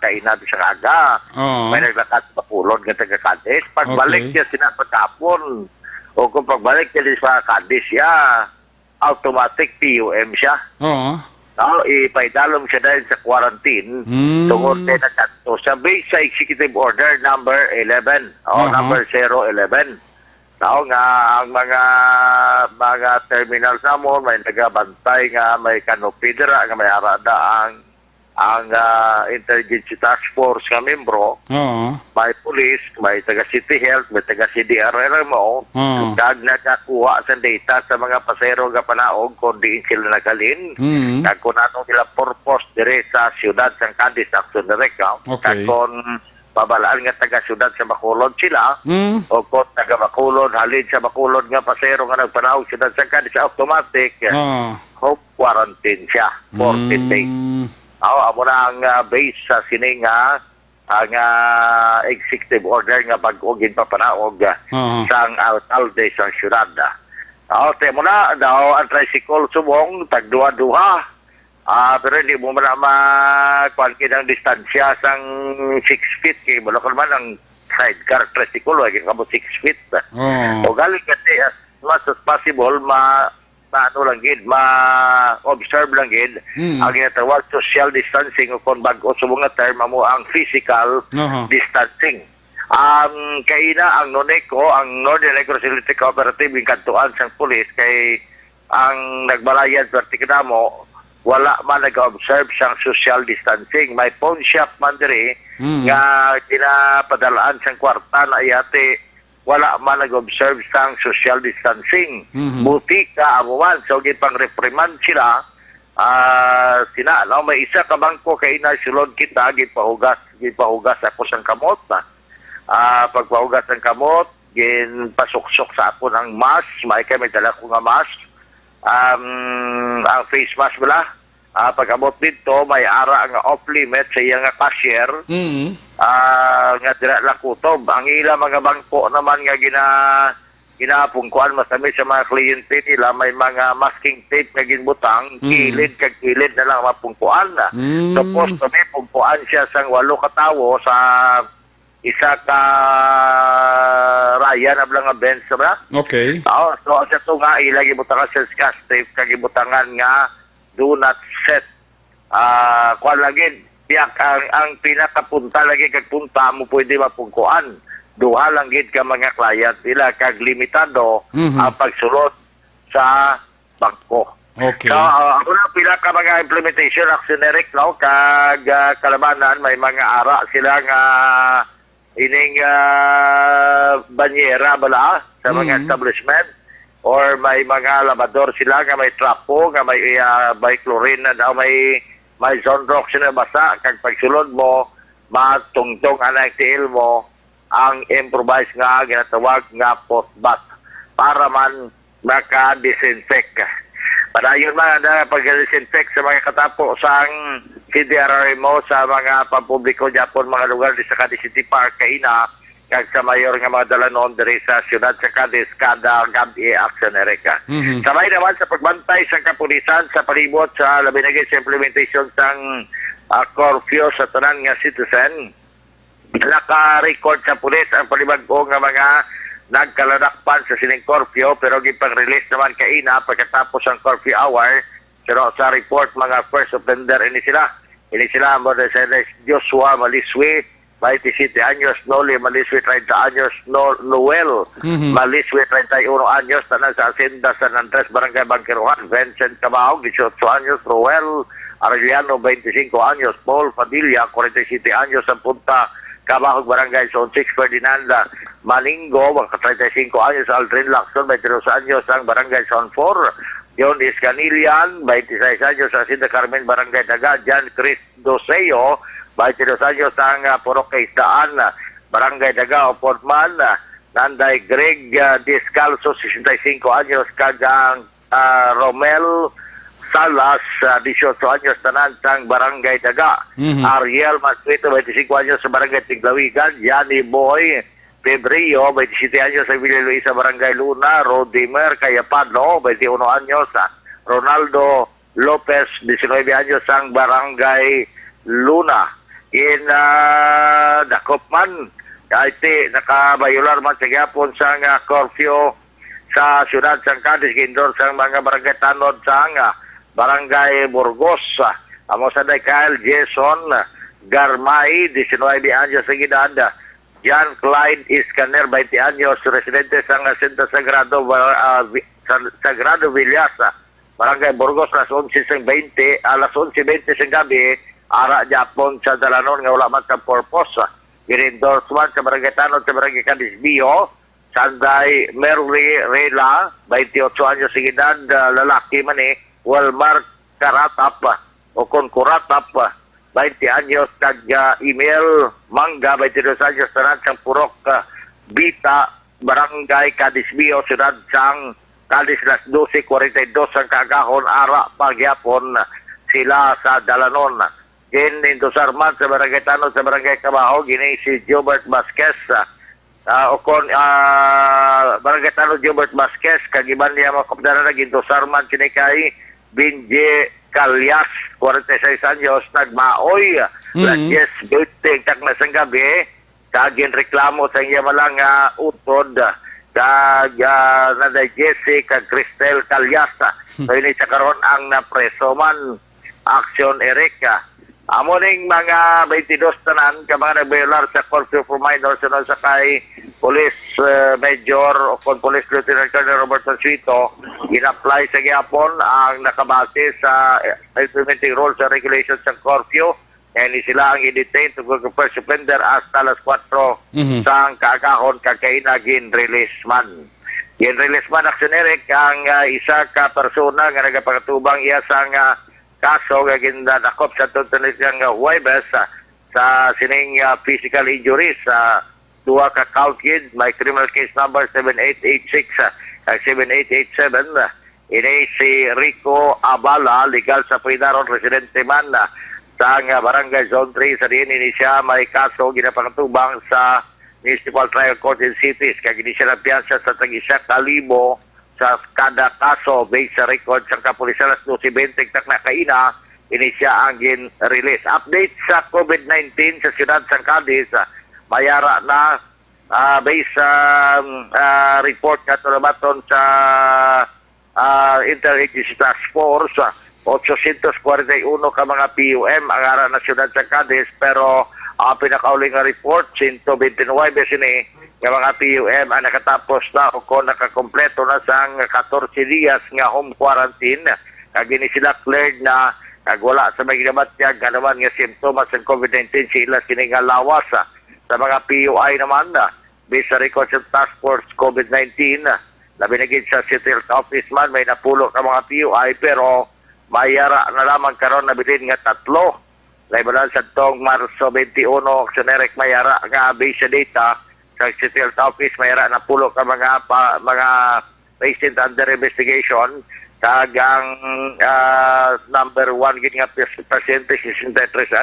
kainad sa kaga. May naglakat sa Bakulod nga taga-Cadiz. Pagbalik niya sinapagkapon, o kung pagbalik niya sa Cadiz, automatic PUM siya. Ipaidalom siya dahil sa quarantine tungod na nagkanto siya based sa executive order number 11 number 011. Nga ang mga terminals namon may nagabantay nga may canopy dira nga may arada ang ang Intelligence Task Force nga membro, Oo. may police, may taga City Health, may taga CDRRMO, kag nakakuha sa data sa mga pasero nga panaog kung diin sila nagalin, kag kung anong nila purpose dire sa siyudad sa Cadiz Action Direct, Okay. kag kung pabalaan nga taga siyudad sa Bacolod sila, o kung taga Bacolod, halin sa Bacolod nga pasero nga nagpanaog siyudad sa Cadiz, automatic, Oo. home quarantine siya, 14 days. Amo na ang base sa sining ang executive order nga bag-o ginpapanaog sa alcalde sa syudad. Temo na daw ang tricycle subong tagduha-duha. Pero hindi mo man makuan kinang distansya sang 6 feet kay balakon man ang sidecar tricycle ay kamo 6 feet. O galing kasi as much as possible ma-observe lang gid ang ginatawag social distancing o kung bago subong nga term mo ang physical distancing. Kaina ang NONECO, ang Northern Negros Electric Cooperative, yung kantuan sang pulis kay ang nagbalayan pertikada mo wala man nag-observe sang social distancing. May pawn shop man diri nga kinapadalaan sang kwarta na iyate wala man nag-observe sang social distancing. Buti ka amuman. So, pang reprimand sila, may isa ka bangko kay sulod kita, gipahugas ako sang kamot. Pagpahugas ng kamot, ginpasuksok sa ako ng mask, may dala ko nga mask. Ang face mask wala. Pag-abot dito, may ara nga off-limit sa iya nga cashier. Nga dira lang kutob. Ang ila mga bangko naman nga ginapungkuan masami sa mga kliyente nila, may mga masking tape na ginbutang, kilid kag kilid na lang mapungkuan na. Supposed to be, pungkuan siya sang 8 katawo sa isa ka raya na blang nga bench ba? Okay. So, sa ito nga, ila gibutangan sa scotch tape, kag gibutangan nga do not set. Kuan lagi, tiyak ang pinakapunta lagi kag punta mo pwede mapungkuan. Duha lang gid ka mga client nila kag limitado ang pagsulod sa bangko. Okay. So, ako na pinaka mga implementation actionary no kag kalabanan may mga ara sila nga ining banyera bala sa mga establishment. Or may mga labador sila nga may trapo, nga may chlorine na daw, may Zonrox na basa. Kag pagsulod mo, matungtong anak tiil mo ang improvised nga ginatawag nga post-bath para man maka-disinfect. Padayon man na pag-disinfect sa mga katapo sang CDRRMO sa mga pampubliko Japon, mga lugar di sa Cadiz City Park, kaina, kag sa mayor nga mga dalanon diri sa siyudad sa Cadiz kada gabi action ereka. Sabay naman sa pagbantay sa kapulisan sa palibot sa labi na sa implementation sang curfew sa tanan nga citizen. Naka-record sa pulis ang palibag-o nga mga nagkaladakpan sa sining curfew pero gipang-release naman kaina pagkatapos ang curfew hour. Pero sa report mga first offender ini sila mo sa Joshua Maliswi 27 años, Noli Maliswi 30 años, Noel Maliswi 31 años, tanan sa Hacienda San Andres, Barangay Bangkiruhan, Vincent Cabao 18 años, Roel Arellano 25 años, Paul Padilla 47 años, ang Punta Cabao, Barangay Zone 6, Ferdinanda Maningo 35 años, Aldrin Lacson 22 años, ang Barangay Zone 4, John Iscanilian 26 años, Hacienda Carmen, Barangay Daga, Jan Chris Doseo 22 años ang Purok Kaisdaan, Barangay Dagao, Portman, Nanday Greg Descalzo, 65 años, kagang Romel Salas, 18 años, tanan sang Barangay Daga, Ariel Masquito, 25 años sa Barangay Tiglawigan, Yanni Boy Febrio, 27 años sa Villa Luisa, Barangay Luna, Rodimer Cayapano, 21 años, Ronaldo Lopez, 19 años sang Barangay Luna. In Dakopman, kahit nakabayular man sa gyapon sa curfew sa siyudad sang Cadiz, gindor sa mga barangay tanod sa Barangay Burgos. Amo sa Kyle Jason Garmay, 19 años sa edad. Jan Clyde Iscaner, 20 años, residente sa Santa Sagrado Villas, Barangay Burgos, alas 11:20 sa gabi, ara Japon sa Dalanon nga wala man sa purpose. Gin-endorsement sa Barangay Tanod sa Barangay Candisbio, Sanday Merly Rela, 28 anyos ng edad, lalaki man Walmar Karatap o Kuratap, 20 anyos, email Mangga, 22 anyos, tanan siyang Purok, Bita, Barangay Candisbio, Sunad sang Cadiz las 12:42 ang kagahon, ara pagyapon sila sa Dalanon. Gin-endosarman sa Barangay Tanod sa Barangay Cabaho, gini si Gilbert Vasquez, Barangay Tanod Gilbert Vasquez, kagiban niya mga kapdara na ginendosarman sini kay Binje Calyas, 46 anyos, nagmaoy, las 10:20 tak na sang gabi, kagin reklamo sa iya malang utod, naday Jesse, kag Cristel Calyas, so ini sa karon ang napreso man, Aksyon Erika. Amo ning mga 22 tanan ka mga nagbayular sa curfew for minors sunod sa kay Police Major o kon Police Lieutenant Colonel Robert Sansuito, in-apply sa gyapon ang nakabase sa implementing rules and regulations sa curfew, and sila ang i-detain to go to first offender hasta alas 4 sa kaagahon kakaina gin-release man. Gin-release man aksyonerik ang isa ka persona nga nagapakatubang iya sang kaso nga ginadakop sa tutunisang Huwebes sa sining physical injuries sa duha ka count kid, may criminal case number 7886 at 7887. Ini si Rico Abala, legal sa Pinaron, residente man sa Barangay Zone 3 sa diin. Ini siya may kaso ginapakatubang sa Municipal Trial Court in Cities, kaya gini siya napiyansa sa tag-1,000 sa kada kaso based sa record sa kapulisan alas 12:20 tak nakaina, ini siya ang gin-release. Update sa COVID-19 sa siyudad ng Cadiz, mayara na based sa report na tulabaton sa Interagency Task Force, 841 ka mga PUM ang ara na siyudad sa Cadiz, pero ang pinakauling nga report 129 sini nga mga PUM ang nakatapos na o kung nakakompleto na sang 14 dias nga home quarantine. Kagini sila cleared na wala sa may ginabat niya ganaman nga simptomas ng COVID-19 sila sini nga lawas sa mga PUI naman based sa record sa Task Force COVID-19. Labi na gid sa City Health Office man may napulo ka mga PUI, pero mayara na lamang karon na bilin nga 3. Laibalan sa tong Marso 21, Aksyonerik mayara nga based sa data sa City Health Office, mayara na pulo ka mga patient under investigation. Tagang number 1 gid nga pasyente, 63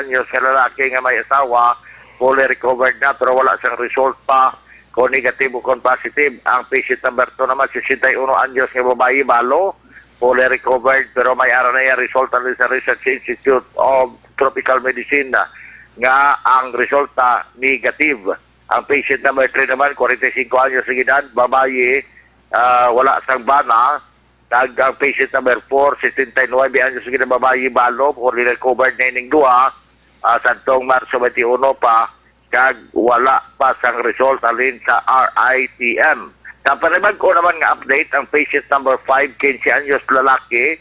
anyos nga lalaki nga may asawa, fully recovered na pero wala siyang result pa kung negative o kung positive. Ang patient number 2 naman 61 anyos nga babae, balo, fully recovered pero may ara na yung result ng sa Research Institute of Tropical Medicine nga ang resulta negative. Ang patient number 3 naman, 45 anyos ng edad, babae, wala sang bana. Ang patient number 4, 69 anyos ng edad, babae, balo, fully recovered na ining duha, sa tong Marso 21 pa, kag wala pa sang result alin sa RITM. Kapanaman ko naman nga update, ang patient number 5, 15 anyos lalaki,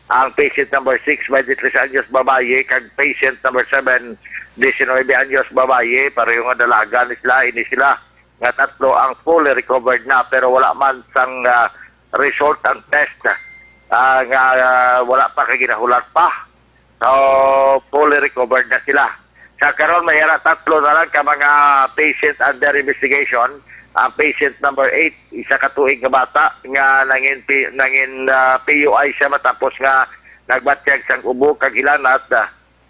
ang patient number 6, 23 anyos babae, kag patient number 7, 19 anyos babae, pareho nga dalaga ini sila nga 3 ang fully recovered na pero wala man sang result ang test nga wala pa kay ginahulat pa, so fully recovered na sila. Sa karon mayara 3 na lang ka mga patient under investigation. Ang patient number 8, isa ka tuig nga bata nga nangin PUI siya matapos nga nagbatyag sang ubo kag ilanat,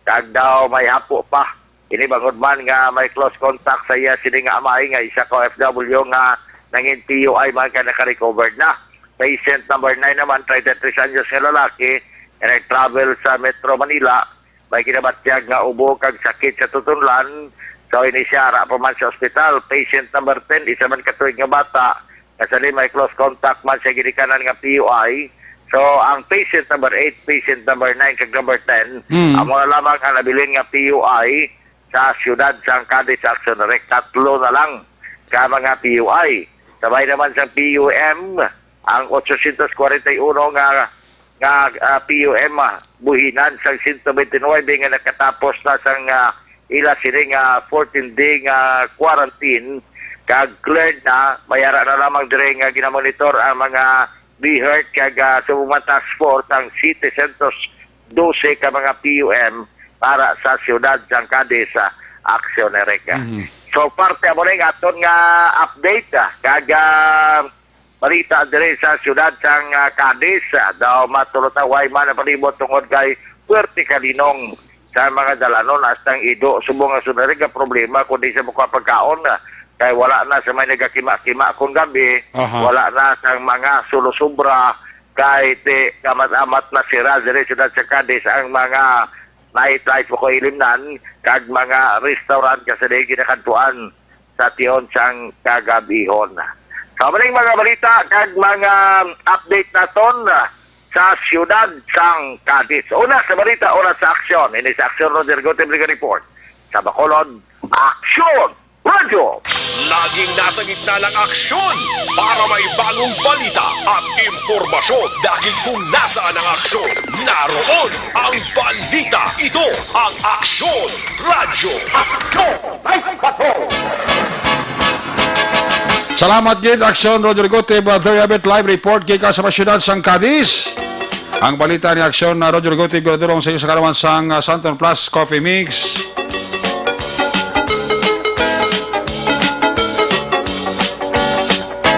kag daw may hapo pa. Ini bangod man nga may close contact sa iya sini nga amay nga isa ka OFW nga nangin PUI man ka naka-recovered na. Patient number 9 naman, 33 anyos nga lalaki, na nag-travel sa Metro Manila, may kinabatyag nga ubo kag sakit sa tutunlan, so ini siya ara pa man sa ospital. Patient number 10, isa man katuig nga bata, kasali may close contact man sa ginikanan nga PUI. So, ang patient number 8, patient number 9, kag number 10, ang mga lamang ang nabilin nga PUI sa siyudad sa Cadiz Aksyonerik, 3 na lang ka mga PUI. Sabay naman sa PUM, ang 841 nga PUM buhinan sa 129 nga nakatapos na sang ila sila nga 14-day nga quarantine kag cleared na mayara na lamang dire nga ginamonitor ang mga BHERT kag sa task force ang City Centros 12 ka mga PUM para sa siyudad sang Cadiz sa aksyon Erika. So parte mo rin aton nga update kag balita dire sa siyudad sang Cadiz daw matulotaway man ang palibot tungod kay puwerte kalinong sa mga dalanon astang ido subong nga sunod nga problema kundi sa mga pagkaon kay wala na sa may nagakima-kima kung gabi, wala na sa mga sulusubra kay kamat-amat na sira dire siyudad sa Cadiz ang mga nightlife ko ilimnan kag mga restaurant kasi di ginakantuan sa tiyon sang kagabihon. Sa maling mga balita kag mga update naton sa siyudad sang Cadiz. Una sa balita, una sa aksyon. Ini sa aksyon Roger Gotem Report. Sa Bacolod, Aksyon Radio! Laging nasa gitna ng aksyon para may bagong balita at impormasyon dahil kung nasaan ang aksyon, naroon ang balita. Ito ang Aksyon Radio. Salamat gid Aksyon Roger Gote Abet live report kika sa syudad sang Cadiz. Ang balita ni Aksyon na Roger Gote gradurong sa iyo sa kalawan sang Santon Plus Coffee Mix.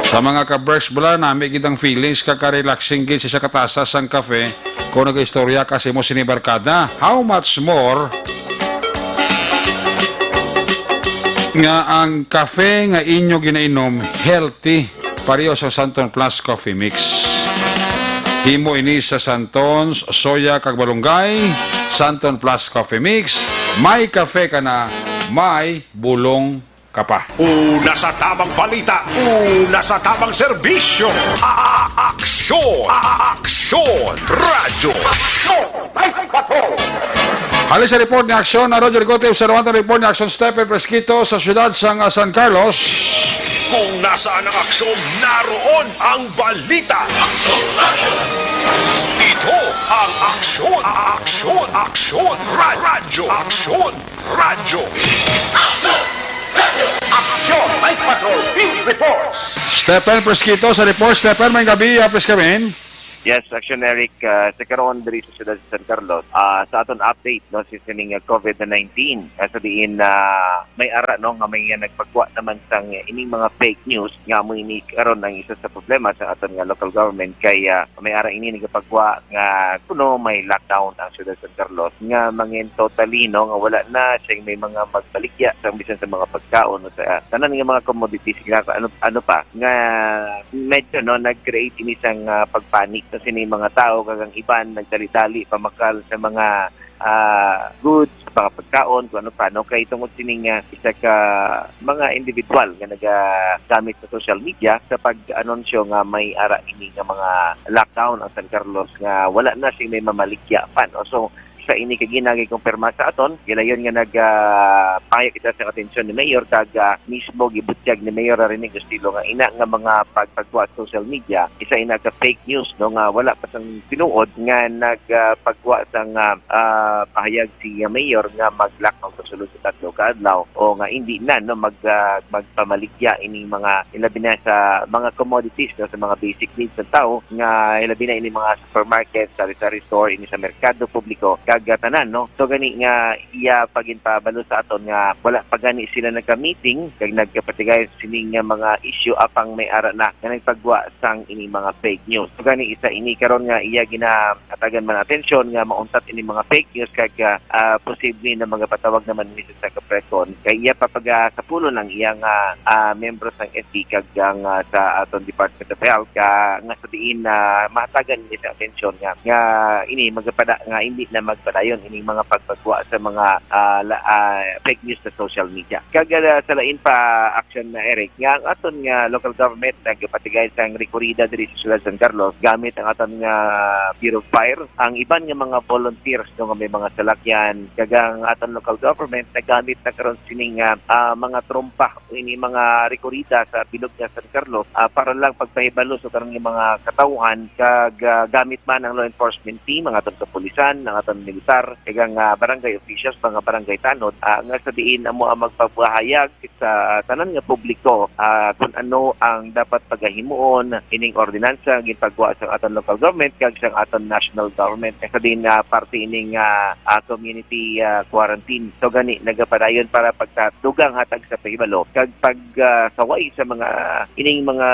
Sa mga ka-burst bula na may gitang feelings kaka-relaxing gid sa katasa sang kafe kung nag-istorya kasi mo sinibarkada. How much more nga ang kafe nga inyo ginainom healthy pareho sa Santon Plus Coffee Mix. Himo ini sa Santon's soya kag balunggay, Santon Plus Coffee Mix. May kafe ka na, may bulong ka pa. Una sa tamang balita, una sa tamang serbisyo. Aksyon! Aksyon! Radyo! Halis sa report ni Aksyon na Roger Gote, observante report ni Aksyon Stephen Fresquito sa syudad sang San Carlos. Kung nasaan ang aksyon, naroon ang balita. Ito ang Aksyon! Aksyon! Aksyon! Radyo! Aksyon! Radyo! Aksyon! Night Patrol Field Reports! Stephen Fresquito sa report. Stephen, may gabi, please come in. Yes, Action Eric, sa karoon diri sa siyudad sa San Carlos. Sa aton update no si sining COVID-19, sabihin may ara no nga may nagpagwa naman sang ining mga fake news nga mo ini karon ang isa sa problema sa aton nga local government kay may ara ini nagpagwa nga kuno may lockdown ang siyudad sa San Carlos nga mangin totally no nga wala na siya may mga magbalikya sa bisan sa mga pagkaon o sa tanan nga mga commodities nga ano pa nga medyo no nag-create ini sang pagpanik kasi ni mga tao kagang iban nagdali-dali pamakal sa mga goods, mga pagkaon, kung ano pa, no? Kaya tungod sining isa ka mga individual nga nagagamit sa social media sa pag-anunsyo nga may ara ini nga mga lockdown ang San Carlos nga wala na siya may mamalikya pa, no? So, sa ini kaginagay kumpirma sa aton gilayon nga nagpayo kita sa atensyon ni Mayor kag mismo gibutyag ni Mayor rinig estilo nga ina nga mga pagpagwa sa social media isa ina ka fake news no nga wala pa sang tinuod nga nagpagwa sang pahayag si Mayor nga mag-lockdown sa sulod sa 3 ka adlaw o nga hindi na no magpamaligya ini mga ilabi na sa mga commodities no, sa mga basic needs sa tao nga ilabi na ini mga supermarket, sari-sari store ini sa merkado publiko gatanan no so gani nga iya paginpabalo sa aton nga wala pa gani sila nagka-meeting kag nagkapatigay sining nga mga issue apang may ara na nga nagpagwa sang ini mga fake news so gani isa ini karon nga iya ginatagan man atensyon nga mauntat ini mga fake news kag posible na magapatawag naman ni sa Kaprekon kay iya papagasapulo lang iyang membro sang SB kag sa aton Department of Health nga sabihin na matagan ni sa atensyon nga ini magapada nga hindi na padayon ining mga pagpagwa sa mga fake news sa social media. Kag sa lain pa action na Eric nga ang aton nga local government nagpatigay sang rekorida diri sa Ciudad San Carlos gamit ang aton nga Bureau of Fire, ang iban nga mga volunteers nga may mga salakyan kag ang aton local government nagamit na karon sining mga trompa o ini mga rekorida sa bilog nga San Carlos para lang pagpahibalo sa karong mga katawhan kag gamit man ang law enforcement team, ang aton kapulisan, ang aton militar, kag ang barangay officials, mga barangay tanod nga sa diin amo ang magpapahayag sa tanan nga publiko kung ano ang dapat pagahimuon ining ordinansa ginpagwa sa aton local government kag sa aton national government sa din parte ining community quarantine. So gani nagapadayon para pagkatugang hatag sa pahibalo kag pagsaway sa mga ining mga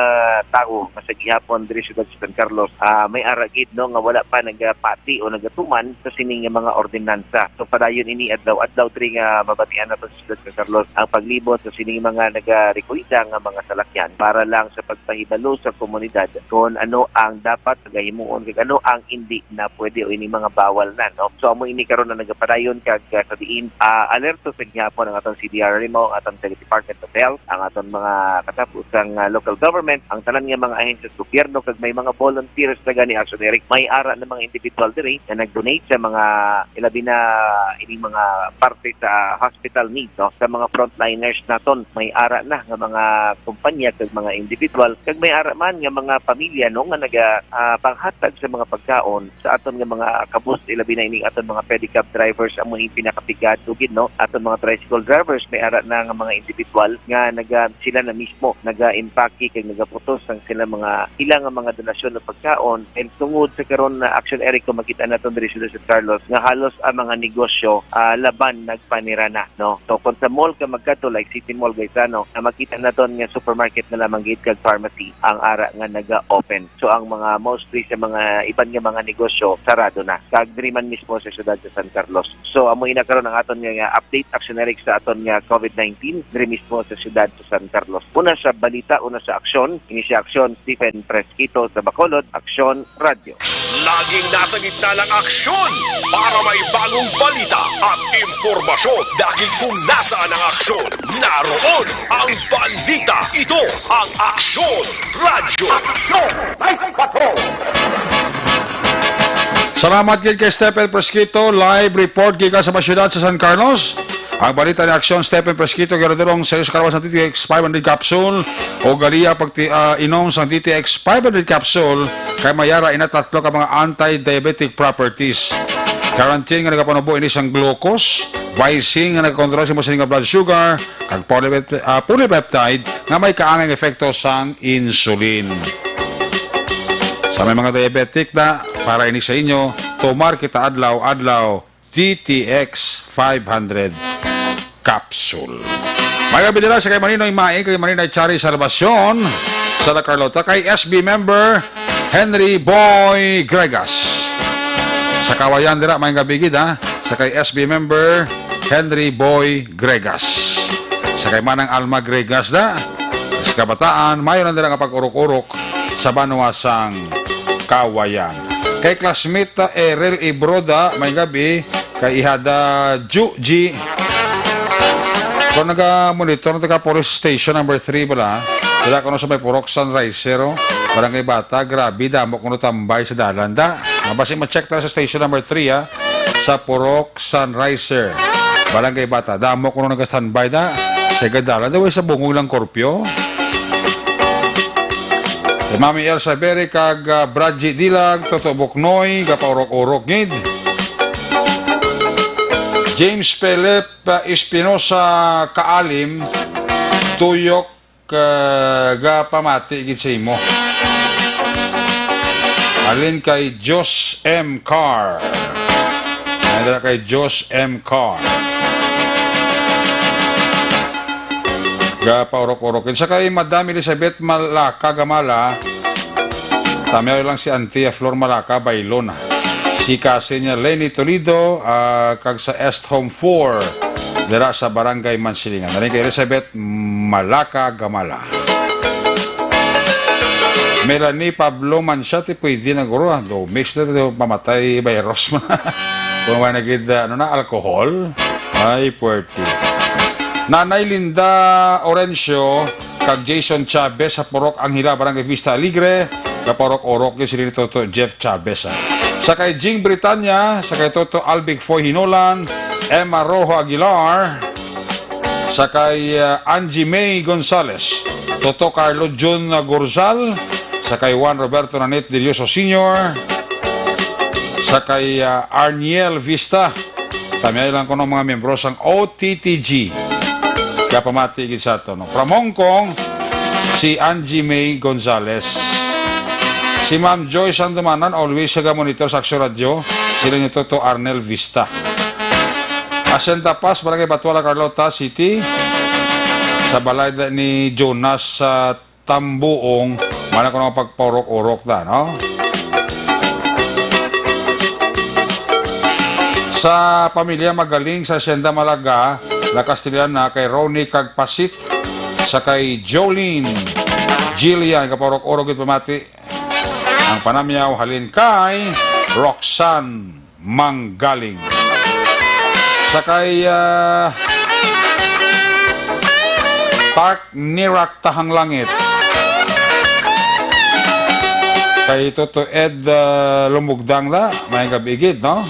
tao sa gihapon diri sa San Carlos may aragid no nga wala pa nagapati o nagatuman sa sining mga ordinansa. So padayon ini adlaw diri nga mabatian nato sa San Carlos ang paglibot sa sining mga nagarekorida nga mga salakyan para lang sa pagpahibalo sa komunidad kung ano ang dapat pagahimuon kag ano ang hindi na pwede o ini mga bawal na no. So amo ini karon na nagapadayon kag sa diin alerto sa gihapon ang atong CDRMO, ang atong Department of Health, ang atong mga katapusang local government, ang tanan nga mga ahensya sa gobyerno kag may mga volunteers na gani Action Eric, may ara ng mga individual diri na nag-donate sa mga ilabi na ini mga parte sa hospital needs no, sa mga frontliners naton. May ara na nga mga kumpanya kag mga individual kag may ara man nga mga pamilya no nga panghatag sa mga pagkaon sa aton nga mga kabus ilabi na ini aton mga pedicab drivers amo ni pinakapigat ugid no, aton mga tricycle drivers may ara na nga mga individual nga sila na mismo naga-impake kag nagaputos ang sila mga ilang mga donasyon ng pagkaon and tungod sa karon na Action Eric kung makita naton diri sa San Carlos nga halos ang mga negosyo laban nagpanirana no. So kung sa mall ka magkato like City Mall Gaetano makita naton nga supermarket na lamang gid kag pharmacy ang ara nga naga-open. So ang mga mostly sa mga iban nga mga negosyo sarado na kag diri man mismo sa siyudad sa San Carlos. So amo ina karon ang aton nga update Action Eric sa aton nga COVID-19 diri mismo sa siyudad sa San Carlos. Una sa balita, una sa aksyon, ini si Aksyon Stephen Fresquito sa Bacolod, Aksyon Radio. Laging nasa gitna ng aksyon para may bagong balita at impormasyon dahil kung nasaan ang aksyon, naroon ang balita. Ito ang Aksyon Radio. Aksyon! Night Patrol! Salamat gid kay Stephen Fresquito, live report gikan sa syudad sa San Carlos. Ang balita ni Aksyon Stephen Fresquito garadorong sa kalawas ng TTX 500 capsule o galiya pag inom sa TTX 500 capsule kay mayara ina tatlo ka mga anti-diabetic properties. Quarantine nga nagapanubo ini sang glucose, Vising nga nagkontrol sa mo sa blood sugar, kag polypeptide nga may kaangang epekto sang insulin. Sa may mga diabetic na para ini sa inyo, tumar kita adlaw TTX 500 capsule. May gabi nila sa kay Maninoy Mae, kay Maninoy Chari Salvacion sa La Carlota, kay SB member Henry Boy Gregas. Sa Kawayan dira may gabi gid sa kay SB member Henry Boy Gregas. Sa kay Manang Alma Gregas sa kabataan, mayon dira nga pag-urok-urok sa Banuasang Kawayan. Kay classmate Erel Ibroda may gabi, kay ihada Juji kung naga-monitor na police station number 3 bala wala ko na sa may Purok Sunrise barangay Bata, grabe damo ko tambay sa dalanda basi ma-check na sa station number 3 sa Purok Sunrise barangay Bata, damo ko na nag-standby sa gadalanda sa bungong lang korpyo. Mami Elsa Bere kag Bradji Dilag Toto Buknoy gapaurok-urok gid. James Philip Espinosa Kaalim tuyok gapamati gid sa imo. Alin kay Jos M. Carr. Alin kay Jos M. Carr. Gapaurok-urokin. Sa kay Madam Elizabeth Malaka Gamala, tamiyaw lang si Antia Flor Malaka Bailona. Si kasi niya Lenny Toledo kag sa Est Home 4 dira sa Barangay Mansilingan. Narin kay Elizabeth Malaka Gamala. Melanie Pablo Mansyati pwede na guro. Do mix na ito pamatay virus man. Kung may nagid, alcohol. Ay, puwerti. Nanay Linda Orencio, kag Jason Chavez sa Porok Anghila, Barangay Vista Alegre, kaporok-orok yung sila Toto Jeff Chavez. Sa kay Jing Britanya, sa kay Toto Albig Foy Hinolan, Emma Rojo Aguilar, sa kay Angie May Gonzales, Toto Carlo Jun Gorzal, sa kay Juan Roberto Nanet Delioso Sr., sa kay Arniel Vista, tamay lang ko ng mga membro sang OTTG. Kapamati sa ito. No? From Hong Kong, si Angie May Gonzales. Si Ma'am Joy Sandomanan, always sa monitor sa Aksyon Radio. Sila nito to Arnel Vista. Asenta Paz, Barangay Batuala, Carlota City. Sa balay ni Jonas sa Tambuong, mana ko na pagpaurok-urok na, no? Sa pamilya Magaling sa Hacienda Malaga, la Castellana kay Ronnie Kagpasit, sa kay Jolene Jillian, kapaurok-urok ito pamati. Ang panamyaw halin kay Roxanne Manggaling. Sa kay Park Nirak Tahang Langit. Kay Toto Ed Lumugdang na, may gabigid, no?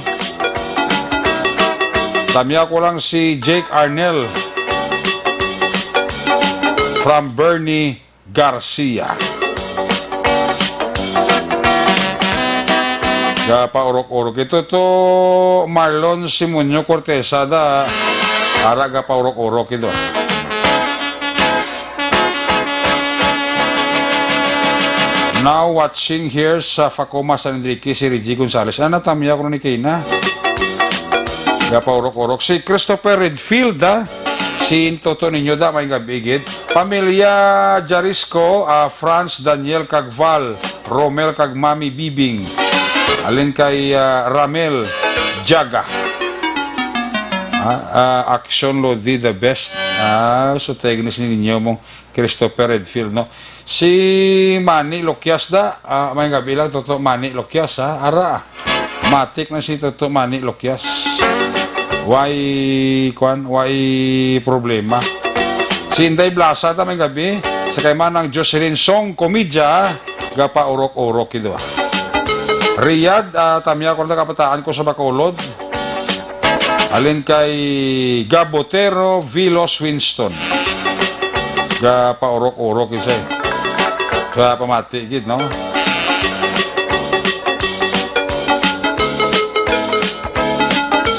Tamya ko lang si Jake Arnel from Bernie Garcia. Gapaurok-urok. Ito to Marlon Simonyo Cortesada. Ara gapaurok-urok ito. Now watching here sa Facoma San Enrique, si Reggie Gonzales. Ano tamya ko ni Kina? Gapaurok-urok. Si Christopher Redfield, si Toto ninyo may gabigid. Pamilya Jarisco, Franz Daniel Cagval, Romel Kagmami Bibing. Alin kay Ramel Jaga. Action Lodi the best. So technics ninyo mong Christopher Redfield, no? Si Manny Lokias da. May gabilang Toto Manny Lokias, Ara. Matik na si Toto Manny Lokias. Why problema. Si Inday Blasa ta may gabi. Sa kay manang Jocelyn Song Komedya, gapa urok-urok ito. Riyadh, tamya ko na kapataan ko sa Bacolod. Alin kay Gabotero Vilos Winston. Gapa urok-urok isa. Kaya pamati gid, no?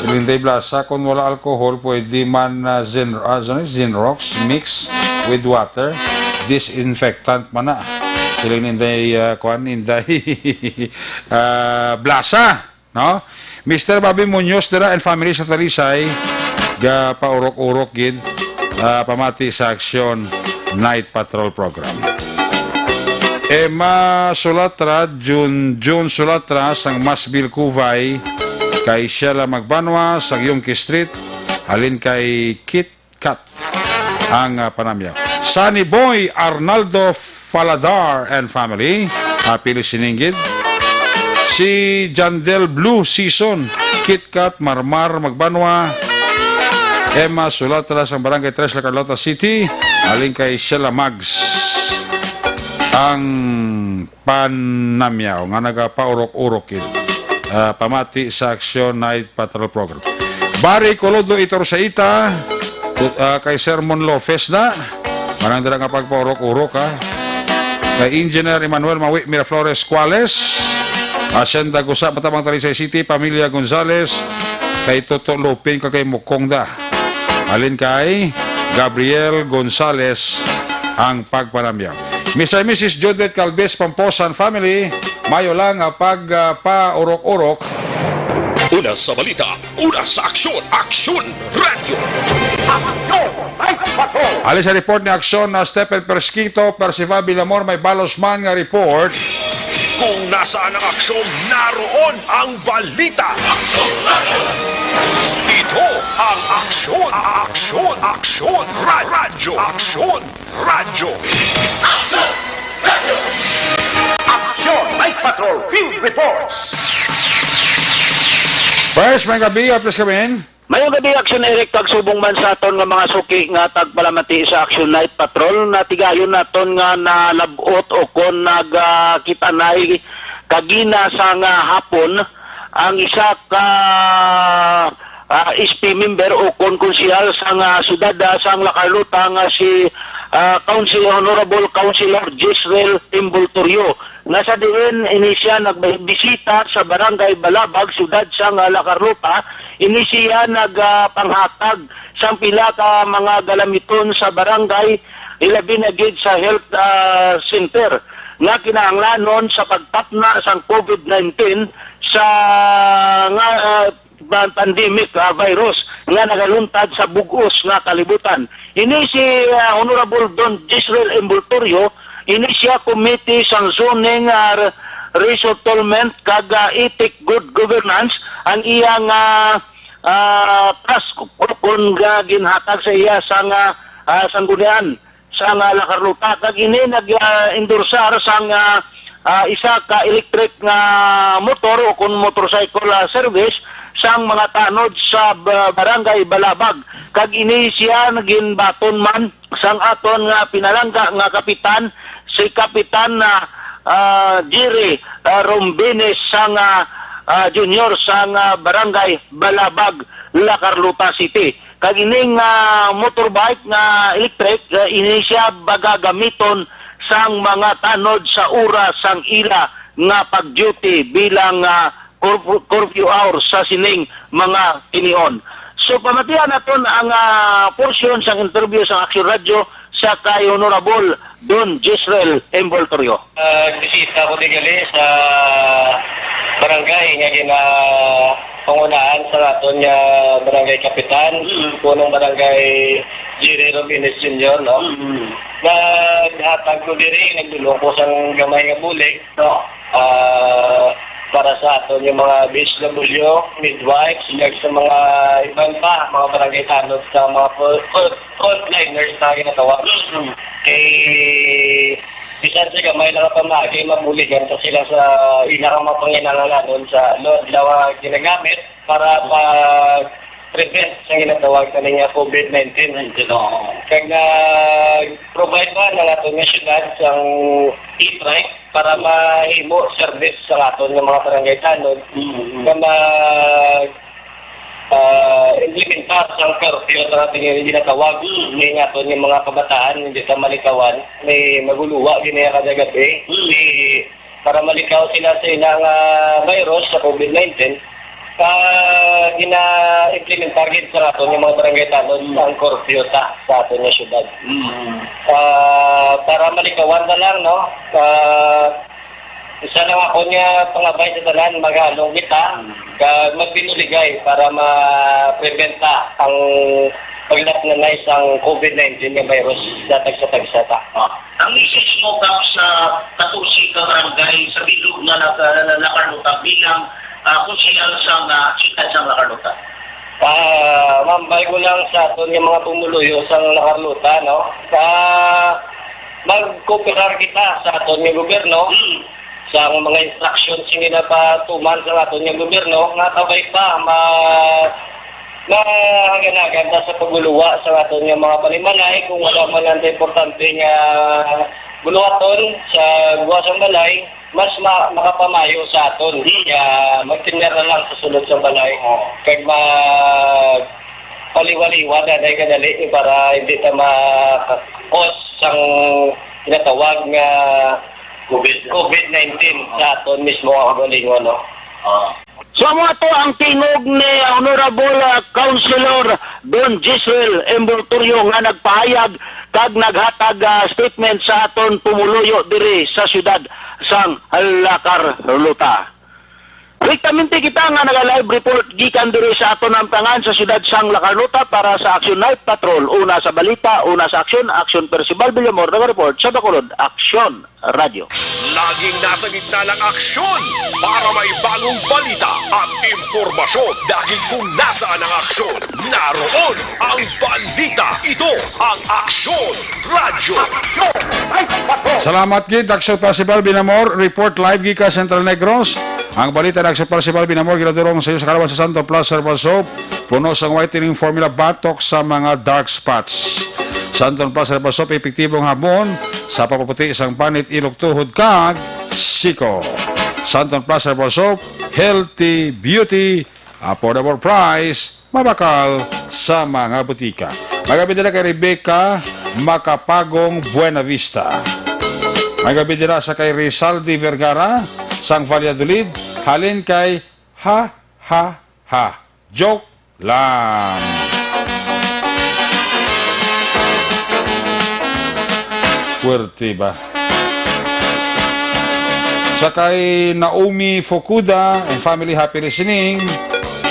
Linday Blasa, kung wala alcohol, pwede man Zinrox mix with water. Disinfectant man na. Silang Linday, Blasa, no? Mr. Bobby Munoz dira and family sa Talisay, ga paurok-urok gid, pamati sa Action Night Patrol Program. Emma Sulatra, June Sulatra, sang Masbil Cuvay, kay Sheila Magbanwa sa Yongki Street, halin kay Kit Kat ang panamyaw. Sunny Boy Arnaldo Faladar and family, happy listening. Si Jandel Blue Season, Kit Kat Marmar Magbanwa, Emma Sulatra sa Barangay 3 La Carlota City, halin kay Sheila Mags ang panamyaw nga nagapaurok-urok pamati sa Action Night Patrol Program. Barry Colodo Itorsaita, kay Sermon Lopez na, marang dala nga pagpaurok-urok, kay Engineer Emmanuel Mawi Miraflores Cuales, Hacienda Gusa, Batabang Talisay City, Pamilya Gonzales, kay Toto Lopin, kay Mukong da, alin kay Gabriel Gonzales ang pagpanamyaw. Mr. and Mrs. Judith Calves Pamposan family, mayo lang pa-urok-urok. Una sa balita, una sa aksyon, Aksyon Radio. Aksyon! Night Patrol! Ali sa report ni Aksyon na Stephen Persquito, Percival Villamor, may balosman nga report. Kung nasaan ang aksyon, naroon ang balita. Aksyon Radio. Ito ang Aksyon, Aksyon, Aksyon Radio. Aksyon Radio. Aksyon! Radio! Aksyon! Night Patrol! Field Reports! First, may gabi, please come in. Mayong gabi, Action Eric, tagsubong man sa aton nga mga suki nga tagpalamati sa Action Night Patrol. Natigayon naton nga nalabot o kon nagkita na kagina sa nga hapon ang isa ka SP member o kon konsyal sa nga sudad sa Lacarlota nga si Honorable Councilor Jisrael Timbultorio. Nasa diin inisya nagbisita sa Barangay Balabag, sudad sa Lacarlota. Inisya nagpanghatag sa pila ka mga galamiton sa barangay, ilabi na gid sa health center nga kinahanglanon sa pagtapna sa COVID-19 sa nga pandemic virus nga nagaluntad sa bugos nga kalibutan. Ini si Honorable Don Jisrael Timbultorio, ini siya committee sang zoning resettlement kag ethic good governance ang iyang task kung ginhatag sa iya sang sanggunian sa Lacarlota. Kag ini nag-endorsar sang isa ka electric nga motor o kung motorcycle service sang mga tanod sa Barangay Balabag. Kag ini siya naging baton man sang aton nga pinalangga nga kapitan, si Kapitan Jerry Rombines sang junior sang Barangay Balabag, Lacarlota City. Kag ining motorbike nga electric, ini siya bagagamiton sang mga tanod sa oras sang ila nga pag-duty bilang curfew hours sa sining mga tinion. So pamatian naton ang portion sang interview sa Action Radio sa kay Honorable Don Jisrael Timbultorio. Bisita ko digali sa barangay nga pangunahan sa aton nga barangay kapitan, punong barangay Jerry Rombines Jr. no. Naghatag ko diri, nagdulong ko sang gamay nga bulig no. Para sa aton yung mga BSW, midwives, sa mga ibang pa, mga barangay tanod sa mga frontliners na ginagawa. Bisan sa gamay na kapamagi, mabuligan sa sila sa ilang mga panginangalanon sa Lord Lawa ginagamit para prevent sa ginatawag na nga COVID-19. Kaya nag-provide ba ng aton nga syudad sang e-trike para mahimo service sa aton ng mga barangay tanod na implementar sa curfew na ating ginatawag ng aton yung mga kabataan hindi sa malikawan may maguluwa ginaya kada gabi para malikaw sila sa ilang virus sa COVID-19 gina-implementar gid sa aton yung mga barangay tanod ang curfew sa aton nga syudad. Para malikawan na lang no. Isa lang ako niya pangabay sa tanan magalong kita kag magbinuligay para ma-preventa ang paglatnanay sang COVID-19 nga virus sa tagsata. Ang message mo ka sa 14 ka barangay sa bilog na Lacarlota bilang konsyal sang sitad sang Lacarlota. Mambay ko lang sa aton yung mga tumuluyo sa Lacarlota, no? Mag-cooperar kita sa aton yung gobyerno, sa mga instructions yung ginapatuman sa aton yung gobyerno, nga tabay pa, haganagan sa paguluwa sa aton yung mga panimalay, kung wala man ang importante nga buluwaton sa buwasang balay, mas makapamayo sa aton. Magtinder na lang sa sulod sa balay. Kaya paliwaliwa na dahil kadali para hindi ta ma-cause sang tinatawag nga COVID-19 sa aton mismo ang galingon. No? So mo ato ang tingog ni Honorable Councilor Don Jisrael Timbultorio nga nagpahayag kag naghatag statement sa aton tumuluyo diri sa syudad sang Lacarlota. Direktamente kita nga naga-live report gikan diri sa aton amtangan sa syudad sang Lacarlota para sa Action Night Patrol. Una sa balita, una sa aksyon Percival Villamor nag-report sa Bacolod, Action Radio. Laging nasa gitna ng aksyon para may bagong balita at impormasyon dahil kung nasaan ang aksyon, naroon ang balita. Ito ang Action Radio. Salamat gid Action Percival Villamor, report live gika Central Negros. Ang balita nagsapar si Balvin Amor ginadurong sa iyo sa kalaban sa Santo Plus Herbal Soap. Puno sa whitening formula batok sa mga dark spots. Santon Plus Herbal Soap epektibong hamon sa papaputi isang panit, ilog, tuhod, kag siko. Santon Plus Herbal Soap, healthy beauty, affordable price, mabakal sa mga butika. Magabi nila kay Rebecca Macapagong Buena Vista. Magabi nila sa kay Rizaldi Vergara sang Valladolid, halin kay ha joke lang. Puwerte ba? Sa kay Naomi Fukuda and family, happy listening.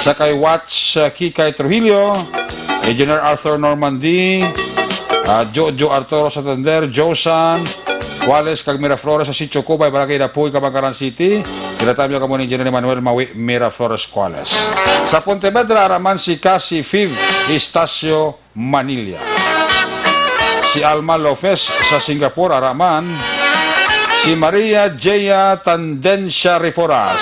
Sa kay Watch Kikay Trujillo, Engineer Arthur Normandy, Jojo Arturo Santander, Josan Wallace kag Miraflores sa Sitio Cubay, Barangay Dapuy, Kabangkaran City. Kinatamyo ka muna Engineer Manuel Mawi, Miraflores, Cuales. Sa Pontevedra, araman si Cassie Fiv, Estacio, Manila. Si Alma Lopez sa Singapore, araman si Maria Jaya Tandencia Riporas.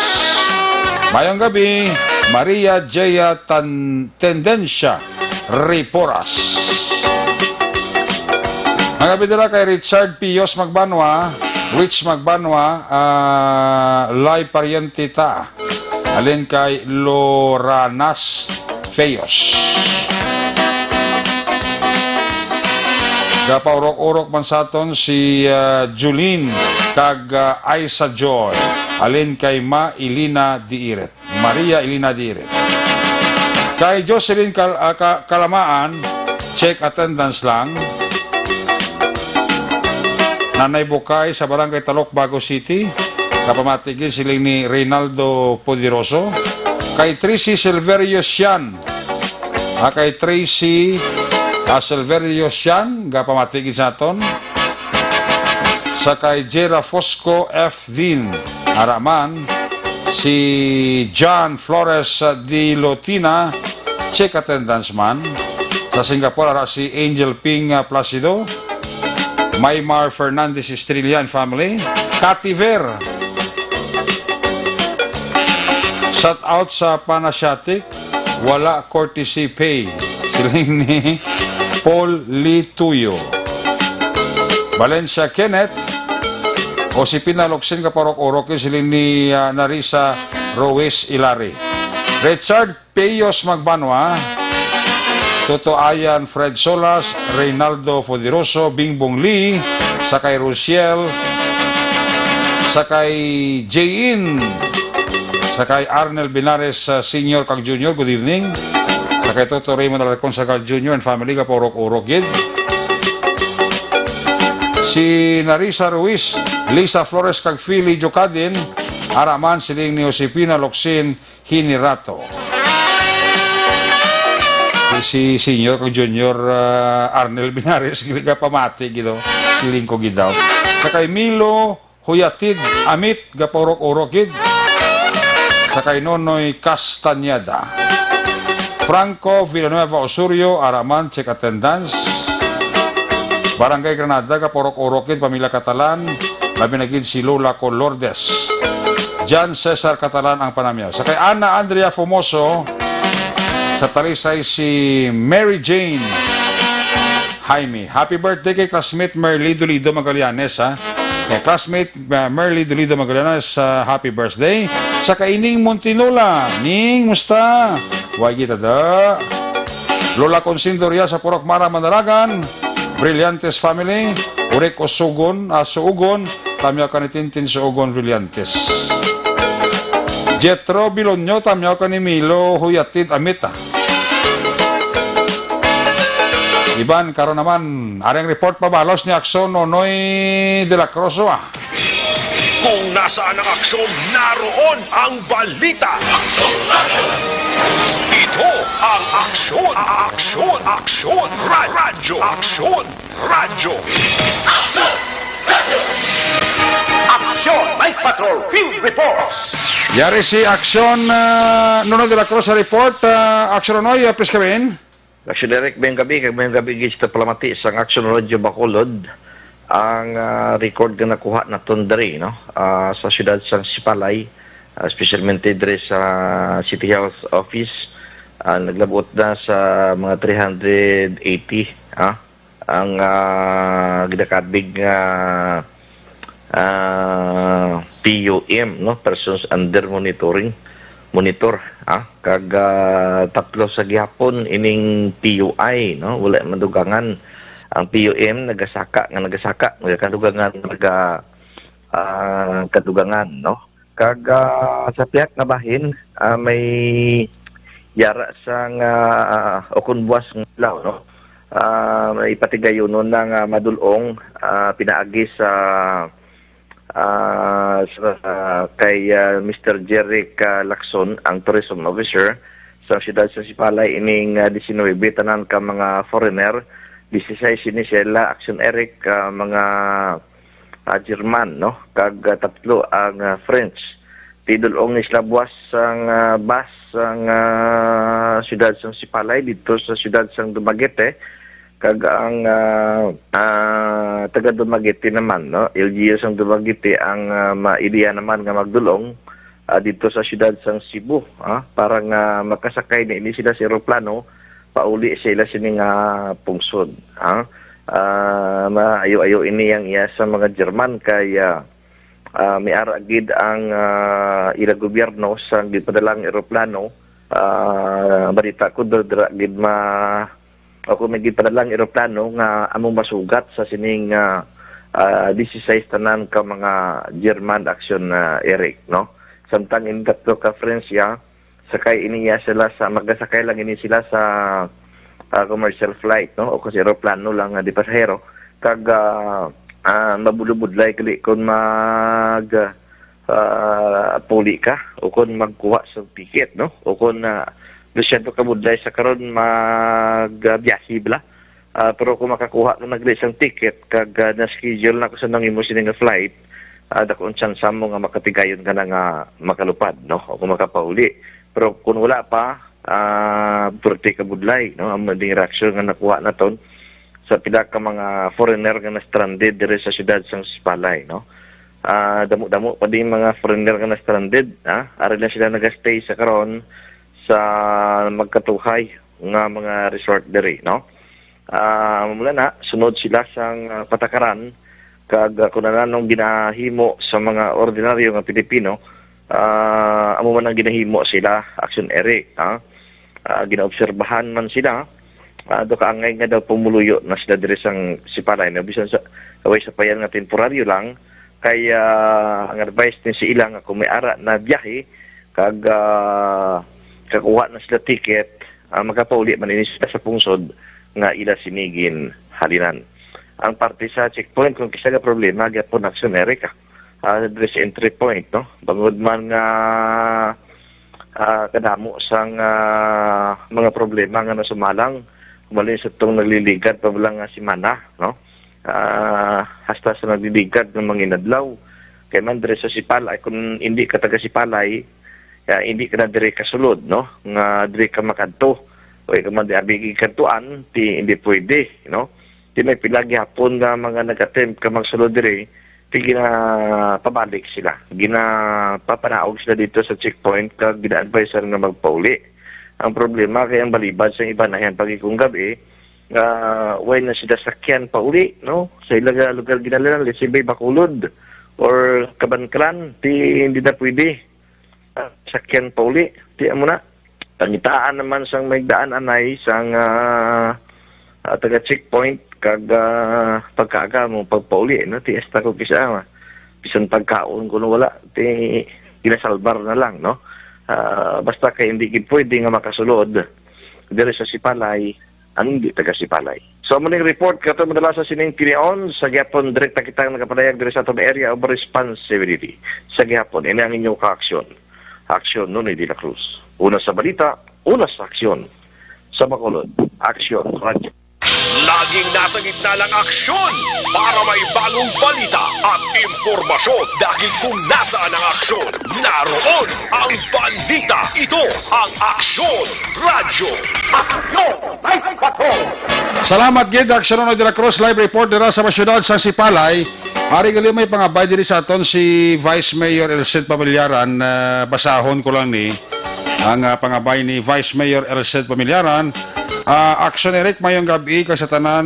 Mayong gabi, Maria Jaya Tendencia Riporas. Ang gabi nila kay Richard Pios Magbanwa, Rich Magbanwa, Lai Parientita, alin kay Loranas Feos. Gapaurok-urok man saton si Julene kag Aisa Joy, alin kay Ma Ilina Diiret, Maria Ilina Diiret. Kay Jocelyn Kalamaan, check attendance lang. Nanay Bukay sa Barangay Talok, Bago City. Kapamatigil siling ni Reynaldo Poderoso. Kay Tracy Silverio Sian. Kay Tracy Silverio Sian, kapamatigil sa aton. Sa kay Jera Fosco F. Din Araman. Si John Flores Di Lotina, check attendance man. Sa Singapore, ara si Angel Ping Placido. Maymar Fernandez Estrellan family. Kativer. Shout out sa Panasiatic. Wala courtesy pay. Siling ni Paul Lituyo. Valencia Kenneth. Josepina Locsin Kaparok-Orokin. Siling ni Narisa Ruiz Ilari. Richard Peyos Magbanwa. Toto Ayan Fred Solas, Reynaldo Poderoso, Bingbong Lee, sakay Rochelle, sakay Jayin, sakay Arnel Binares Senior kag Junior, good evening. Sakay Toto Raymond Alarcon Sagal Junior and family ka porok-urok gid. Si Narisa Ruiz, Lisa Flores kag Philly Jocadin, araman siling ni Josepina Locsin Hinirato. Si Senior kag Junior Arnel Binares gila pamati gido siling ko gidaw. Sakay Milo Huyatid Amit gaporok-urok gid. Sakay Nonoy Castañeda. Franco Villanueva Osorio araman check attendance. Barangay Granada gaporok-urok gid, pamilya Catalan. Labi na gid si Lola Colordes. Jan Cesar Catalan ang panamya. Sakay Ana Andrea Fumoso. Sa Talisay si Mary Jane Jaime. Happy birthday kay classmate Merly Dolido Magallanes, ha? Kay classmate Merly Dolido Magallanes, happy birthday. Sa kaining Montinola, Ning, musta? Why kita da? Lola Consindoria sa Purok Mara, Mandalagan. Brillantes family. Urek Osugon, Suugon. Tamya kanitintin Suugon Brillantes. Jetro Bilonyo, tamyaw ka ni Milo Huyatid Amita. Iban, karon naman, aring report pabalos ni Akson Nonoy de la Cruz. Kung nasaan ang aksyon, naroon ang balita. Ito ang aksyon, aksyon, aksyon, radyo, aksyon, radyo. Action! Night Patrol Field Reports! Yari si Aksyon Nonoy de la Cruz sa report. Aksyon Nonoy, please come in. Action Direct, mayang gabi gis ta palamati sang Action Radio Bacolod ang record na nakuha na tundari no sa siyudad sang Sipalay especialmente dire sa City Health Office, naglabot na sa mga 380 ang ginakabig nga PUM, no, persons under monitor, kag tatlo sa gihapon ining PUI, no, wala madugangan. Ang PUM nagasaka kadugangan kadugangan, no, kag sa piyak nga bahin may yara sang okon buwas ng law, no, may patigayon nun ng madulong pinaagi sa kay Mr. Jeric Lacson, ang tourism officer sa siyudad sa Sipalay ining 19 tanan ka mga foreigner, 16 sinisela Action Eric mga German, no, kag tatlo ang French. Tidulong ni sila buwas ang bus ang siyudad sa Sipalay dito sa siyudad sa Dumaguete, kag ang taga Dumaguete naman, no, LGU sang Dumaguete ang maidiya naman nga magdulong dito sa siyudad sang Cebu, para nga makasakay na ini sila sa eroplano pauli sila sining pungsod, maayo-ayo ini yang iya sa mga German kaya may aragid ang ila gobyerno sa gipadalang eroplano. Balita ko dira gid ako may gipadalang eroplano nga among masugat sa sining 16 tanan ka mga German Action Eric, no. Samtang in katlo ka Francia sakay iniya sila sa magasakay lang ini sila sa commercial flight, no, o kasi eroplano lang di pasahero, kag mabulubudlay kali kung mag puli ka o kung magkuha sa ticket, no, o kung dosyento ka budlay sa karon magbiyahe bala, pero kung makakuha na nagli sang ticket kag na-schedule na ko sa nangimo sining nga flight, dakon chance mo nga makatigayon ka na nga makalupad, no, o kung makapauli. Pero kung wala pa, purti ka budlay, no, ang mading reaksyon nga nakuha na ton sa pila ka mga foreigner nga na-stranded dire sa siyudad sang Sipalay, no. Damo-damo pa din mga foreigner nga na-stranded, ari na sila nagastay sa karon sa magkatuhay nga mga resort dire, no. Mula na sunod sila sang patakaran kag kun anong ginahimo sa mga ordinaryo nga Pilipino, amo man ang ginahimo sila Action Eric, ginaobserbahan man sila. Do kaangay nga daw pumuluyo na sila dire sang Sipalay na bisan sa away sa payan nga temporaryo lang, kaya ang advice din si ilang kung may ara na biyahe kag kakuha na sila ticket, makapauli man ini sila sa pungsod nga ila sinigin halinan. Ang parte sa checkpoint kung kisa nga problema gyapon Action Eric, address entry point, no, bangod man nga kadamo sang mga problema nga nasumalang kumalin sa itong nagliligad pa lang simana, no, hasta sa nagliligad ng mga inadlaw kay man dire sa Sipalay. Kung hindi ka taga Sipalay, hindi ka na dire kasulod, no, nga dire ka makadto o ka man di abigi kantuan hindi pwede, no. Di may pilagi hapon nga mga nag-attempt ka magsulod dire, pabalik sila, papanaog sila dito sa checkpoint kag gina-advise nga magpauli. Ang problema kay ang balibad sa iba na yan pagikong gabi, way na sila sakyan pauli, no, sa ilang lugar ginalan, Lisibay, Bacolod or Kabankran, hindi na pwede sakyan pauli, di mo na tangitaan naman sang may daan anay sang taga checkpoint kag pagkaaga mo pagpauli, no, tiesta ko kisa bisan pagkaon kuno wala ti ginasalbar na lang, no. Basta kay hindi gid pwede nga makasulod dire sa Sipalay ang hindi taga Sipalay. So muning report kato madala sa sining tinion sa gyapon direkta kita nagapadayag dire sa atong area of responsibility sa gyapon ini ang inyong ka-aksyon Nonoy de la Cruz. Una sa balita, una sa aksyon. Sa Bacolod, Action Radio. Laging nasa gitna ng aksyon para may bagong balita at impormasyon, dahil kung nasaan ang aksyon, naroon ang balita. Ito ang Aksyon Radio. Aksyon Night Patrol! Salamat gid Action de la Cruz live report dira sa siyudad sa Sipalay. Ari gali may pangabay diri sa aton si Vice Mayor Elced Pamilyaran. Basahon ko lang ni ang pangabay ni Vice Mayor Elced Pamilyaran. Action Eric mayong gabi ka sa tanan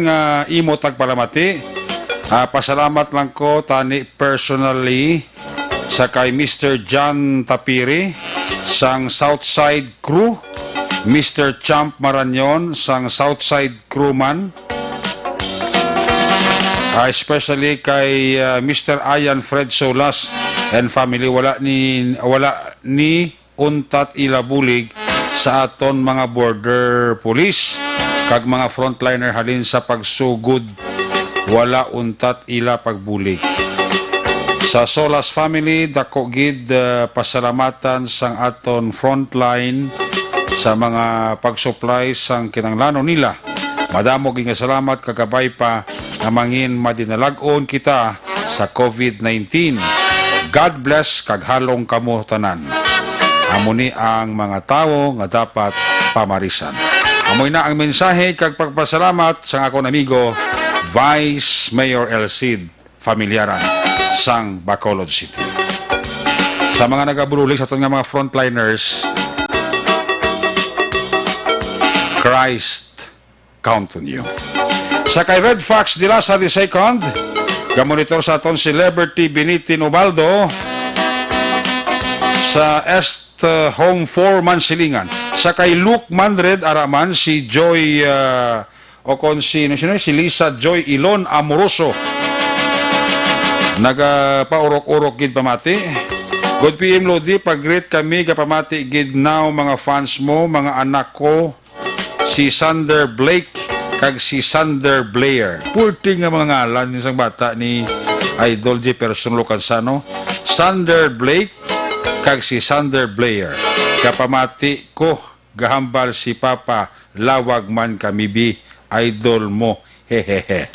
nga imo tagpalamati. Pasalamat lang ko tani personally sa kay Mr. John Tapiri sang Southside Crew, Mr. Champ Maranyon sang Southside Crewman, especially kay Mr. Ayan Fred Solas and family. Wala ni untat ilabulig sa aton mga border police kag mga frontliner halin sa pagsugod. Wala untat ila pagbulig. Sa Solas family, dako gid pasalamatan sang aton frontline sa mga pag-supply sang kinanglanon nila. Madamo ging salamat kagabay pa na mangin madinalag-on kita sa COVID-19. God bless kag halong kamo tanan. Amuni ang mga tawo nga dapat pamarisan. Amoy na ang mensahe kag pagpasalamat sa akong amigo Vice Mayor Elced Pamilyaran sang Bacolod City. Sa mga nagaburulig sa aton nga mga frontliners, Christ count on you. Sa kay Red Fox de la sa II, gamonitor sa aton si Liberty Benitin Ubaldo sa Est Home 4 Mansilingan. Sa kay Luke Manred Araman si Joy o kon si Lisa Joy Ilon Amoroso. Nagapaurok-urok gid pamati. Good PM Lodi, pag-greet kami kapamati gid now mga fans mo, mga anak ko, si Sander Blake kag si Sander Blair. Purti nga mga ngalan isang bata ni Idol Jefferson Locansano. Sander Blake kag si Sander Blair. Kapamati ko gahambal si Papa lawag man kami bi idol mo. Hehehe.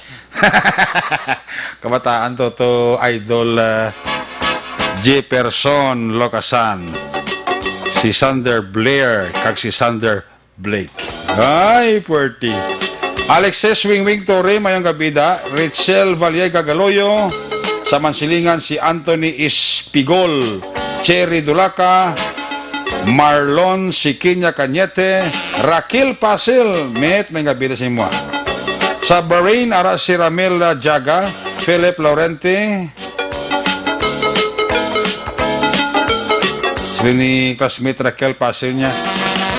Kabataan to Idol Jefferson Locasan, si Sander Blair kag si Sander Blake. Ay, puerti. Alexis Wingwing Torre, mayang gabida. Richel Vallega Galoyo, sa Mansilingan si Anthony Espigol, Cherry Dulaca, Marlon Sikinya Cañete, Raquel Pasil, met, may gabida sa imo. Sa Bahrain, ara si Ramel Jaga, Philip Laurente, sila ni classmate Raquel Pasil niya.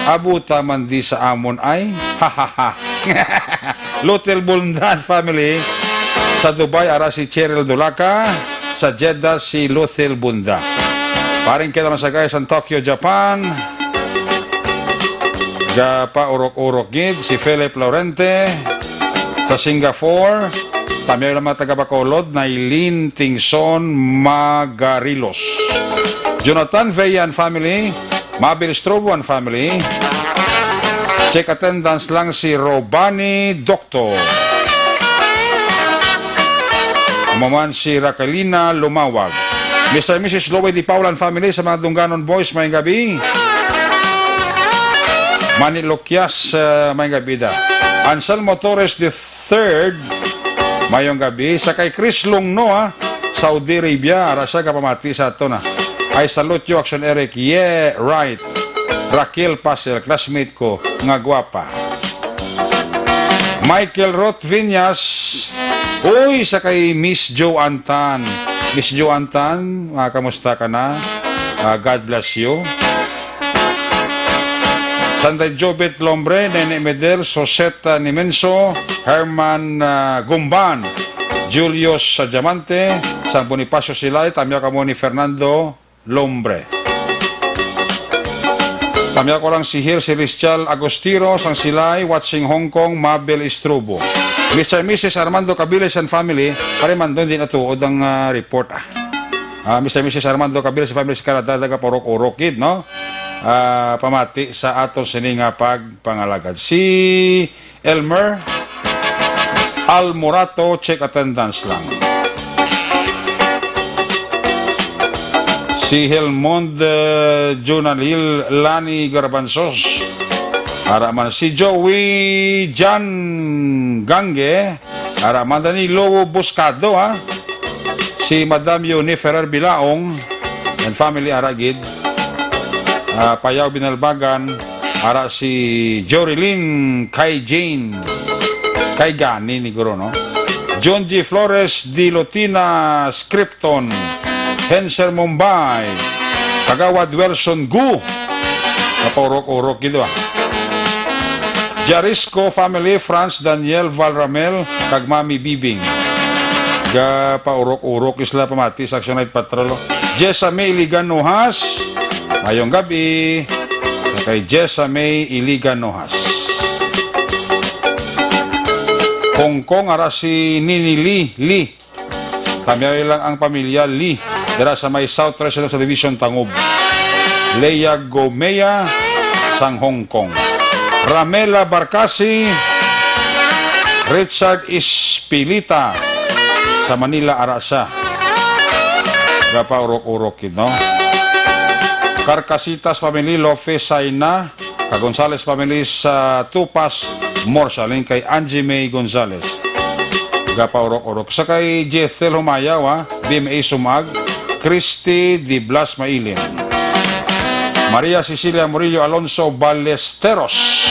Abuta man di sa amon ay hahaha. Lotel Bundan family. Sa Dubai ara si Cheryl Dulaca, sa Jeddah si Lotel Bunda. Paring kita masagay sa Tokyo, Japan. Gapa urok-urok gid si Philip Laurente. Sa Singapore, tamay naman taga-Bacolod, Nailin Tingson Magarilos. Jonathan Veyan family, Mabel Strobuan family. Check attendance lang si Robani Doctor. Umaman si Raquelina Lumawag. Mr. and Mrs. Lowe Di Paulan family sa mga Dunganon Boys, may gabi. Manilokyas, may gabi da. Anselmo Torres III, mayong gabi. Sa kay Chris Longno, Saudi Arabia, arasa kapamati sa ito na. I salute you, Action Eric. Yeah, right. Raquel Pasel, classmate ko, nga gwapa. Michael Roth Viñas, uy, sa kay Miss Jo Antan. Miss Jo Antan, kamusta ka na? God bless you. Sanday Jobet Lombre, Nene Medel, Soseta Nimenso, Herman Gumban, Julius Diamante, San Bonifacio Silay, tamya ka mo ni Fernando Lombre. Tamya ko lang si Hil Celestial Agostiro, Sang Silay, watching Hong Kong, Mabel Istrubo. Mr. and Mrs. Armando Cabiles and family, pariman doon din atuod ang report. Mr. and Mrs. Armando Cabiles and family sa Canada, daga porok-urok kid, no? Pamati sa aton sininga pagpangalagad. Si Elmer Almorato, check attendance lang. Si Helmond Junalil Lani Garbanzos, Araman si Joey Jan Gange, araman Danilo Buscado, ha? Si Madam Yoni Ferrer Bilaong and family aragid. Payaw Binalbagan, ara si Jorilyn Kay Jane Kay Gani ni Guro, no? John G. Flores Di Lotina Scripton, Henser Mumbai, Kagawad Wilson Gu, kapaurok-urok gitu, Jarisco family, Franz Daniel Valramel, Kagmami Bibing. Paurok-urok isla pamati sa Action Night Patrol. Jessa May Iligan Nohas, ngayong gabi, kay Jessa May Iligan Nohas. Hong Kong, ara si Nini Lee. Kami lang ang pamilya Lee, dira sa may South Residential Division Tangub. Leia Gomea, sang Hong Kong. Ramela Barcasi, Richard Ispilita, sa Manila, Arasa. Gapa urok-urok, no? Carcasitas family, Lofe Saina, ka Gonzales family sa Tupas, Morsaling kay Angie May Gonzales. Gapa urok-urok. Sa kay Jethel Humayaw, BMA Sumag, Christy Di Blas Mailin. Maria Cecilia Murillo Alonso Ballesteros,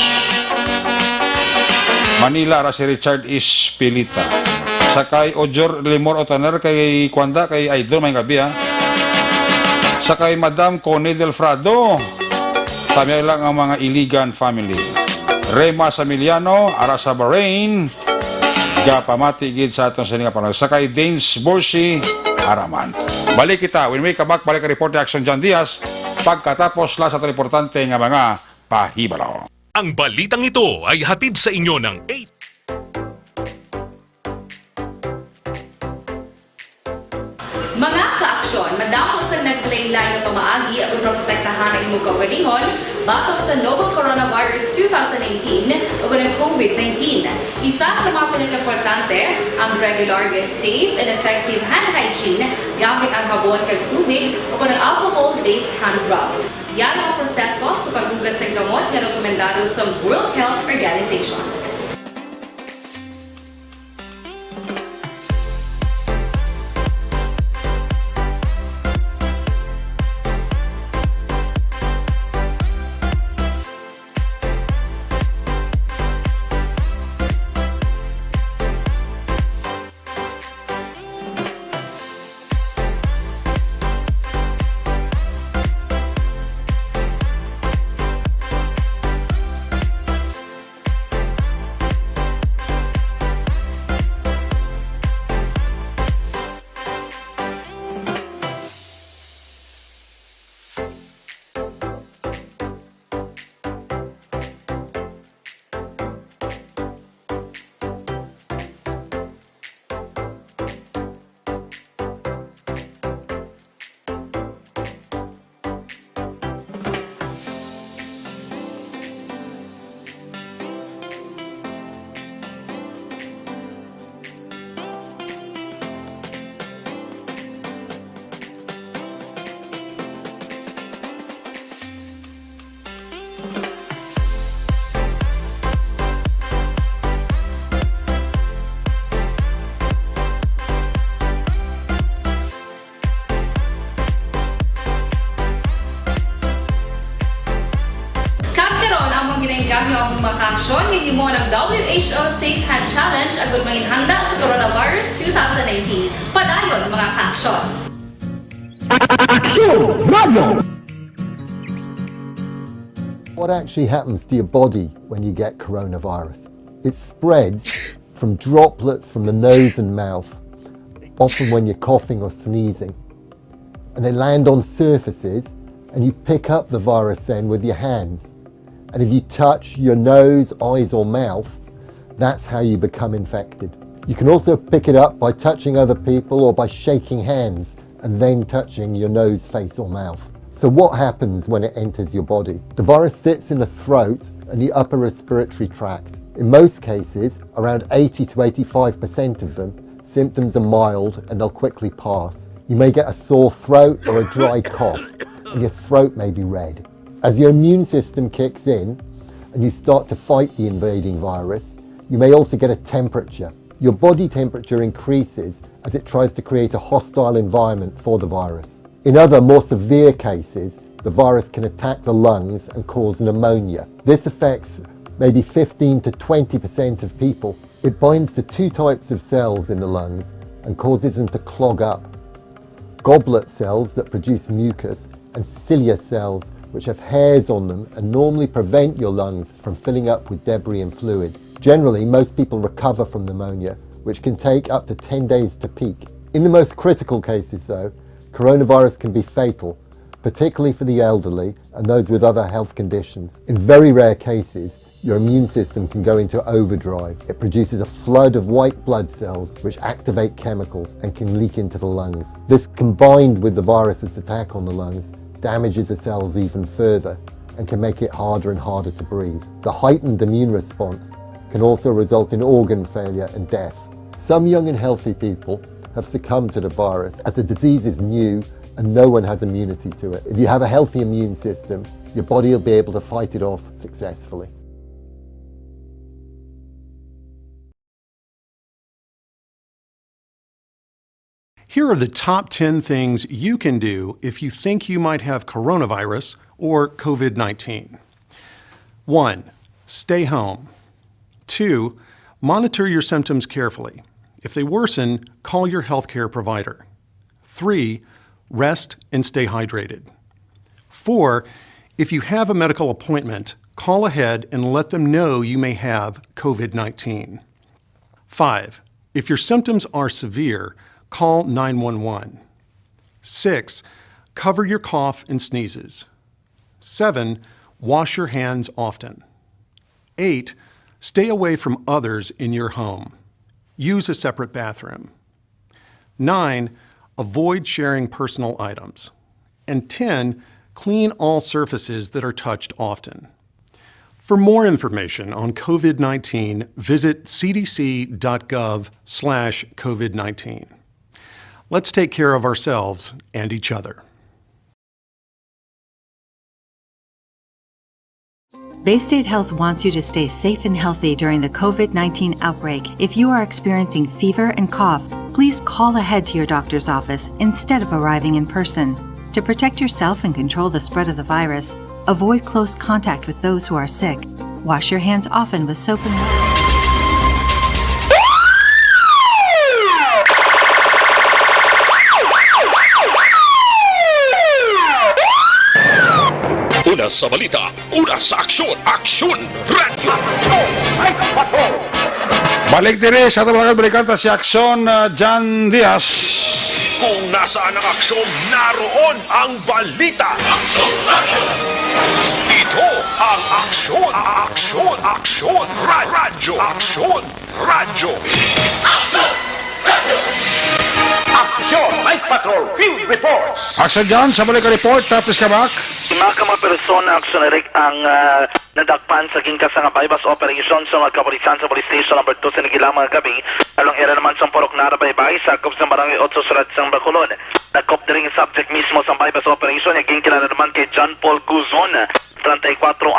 Manila, ara si Richard Ispilita. Sakay Ojor Limor Otaner kay Kwanda, kay Idol, may gabi, ha? Sakay Madam Connie Delfrado, kami lang ang mga Iligan family. Rema Samiliano, ara sa Bahrain, gapamatigid sa atong sininga panag. Sakay Danes Borsi, Araman. Balik kita, when we come back, balik ka report action John Diaz, pagkatapos la sa ito importante nga mga pahibalo. Ang balitang ito ay hatid sa inyo ng 8. Mga ka-aksyon, madamo sa naglaylay na pamaagi at protektahan ang imong kaugalingon batok sa novel coronavirus 2018 o ng COVID-19. Isa sa mga pinaka-importante ang regular, safe, and effective hand hygiene gamit ang habon kag tubig o ng alcohol-based hand rub. Yan ang proseso sa paghugas ng gamot na rekomendado sa World Health Organization. Ang makaksyon, hindi mo ng WHO Safe Hand Challenge agad may handa sa coronavirus 2019. Padayon mga kaksyon. What actually happens to your body when you get coronavirus? It spreads from droplets from the nose and mouth, often when you're coughing or sneezing. And they land on surfaces and you pick up the virus then with your hands. And if you touch your nose, eyes or mouth, that's how you become infected. You can also pick it up by touching other people or by shaking hands and then touching your nose, face or mouth. So what happens when it enters your body? The virus sits in the throat and the upper respiratory tract. In most cases, around 80 to 85% of them, symptoms are mild and they'll quickly pass. You may get a sore throat or a dry cough, and your throat may be red. As your immune system kicks in, and you start to fight the invading virus, you may also get a temperature. Your body temperature increases as it tries to create a hostile environment for the virus. In other, more severe cases, the virus can attack the lungs and cause pneumonia. This affects maybe 15 to 20% of people. It binds to two types of cells in the lungs and causes them to clog up. Goblet cells that produce mucus and cilia cells which have hairs on them and normally prevent your lungs from filling up with debris and fluid. Generally, most people recover from pneumonia, which can take up to 10 days to peak. In the most critical cases though, coronavirus can be fatal, particularly for the elderly and those with other health conditions. In very rare cases, your immune system can go into overdrive. It produces a flood of white blood cells which activate chemicals and can leak into the lungs. This, combined with the virus's attack on the lungs, damages the cells even further and can make it harder and harder to breathe. The heightened immune response can also result in organ failure and death. Some young and healthy people have succumbed to the virus as the disease is new and no one has immunity to it. If you have a healthy immune system, your body will be able to fight it off successfully. Here are the top 10 things you can do if you think you might have coronavirus or COVID-19. 1. Stay home. 2. Monitor your symptoms carefully. If they worsen, call your healthcare provider. 3. Rest and stay hydrated. 4. If you have a medical appointment, call ahead and let them know you may have COVID-19. 5. If your symptoms are severe, call 911. 6. Cover your cough and sneezes. 7. Wash your hands often. 8. Stay away from others in your home. Use a separate bathroom. 9. Avoid sharing personal items. And 10. Clean all surfaces that are touched often. For more information on COVID-19, visit cdc.gov/COVID-19. Let's take care of ourselves and each other. Baystate Health wants you to stay safe and healthy during the COVID-19 outbreak. If you are experiencing fever and cough, please call ahead to your doctor's office instead of arriving in person. To protect yourself and control the spread of the virus, avoid close contact with those who are sick. Wash your hands often with soap and water. Una sa balita, una sa aksyon, Aksyon Radio! Balik din sa ating mga balikanta si Aksyon John Diaz. Kung nasaan ang aksyon, naroon ang balita. Aksyon Radio! Ito ang Aksyon, Aksyon, Aksyon Radio! Aksyon Radio! Aksyon Radio! Aksyon Night Patrol Field Reports. Aksyon John, sa balik report, tapos ka bak? Mga mga persona, Aksyon Eric, ang nadakpan sa ginkas nga bypass operation sa mga kapulisan sa police station number 2 sa Nagilang mga gabi. Along area naman sa Porok Narabaybay, sakop sa barangay 8 Surat sa Bacolod. Nakop din yung subject mismo sa bypass operation, yung kilala naman kay John Paul Guzon, 34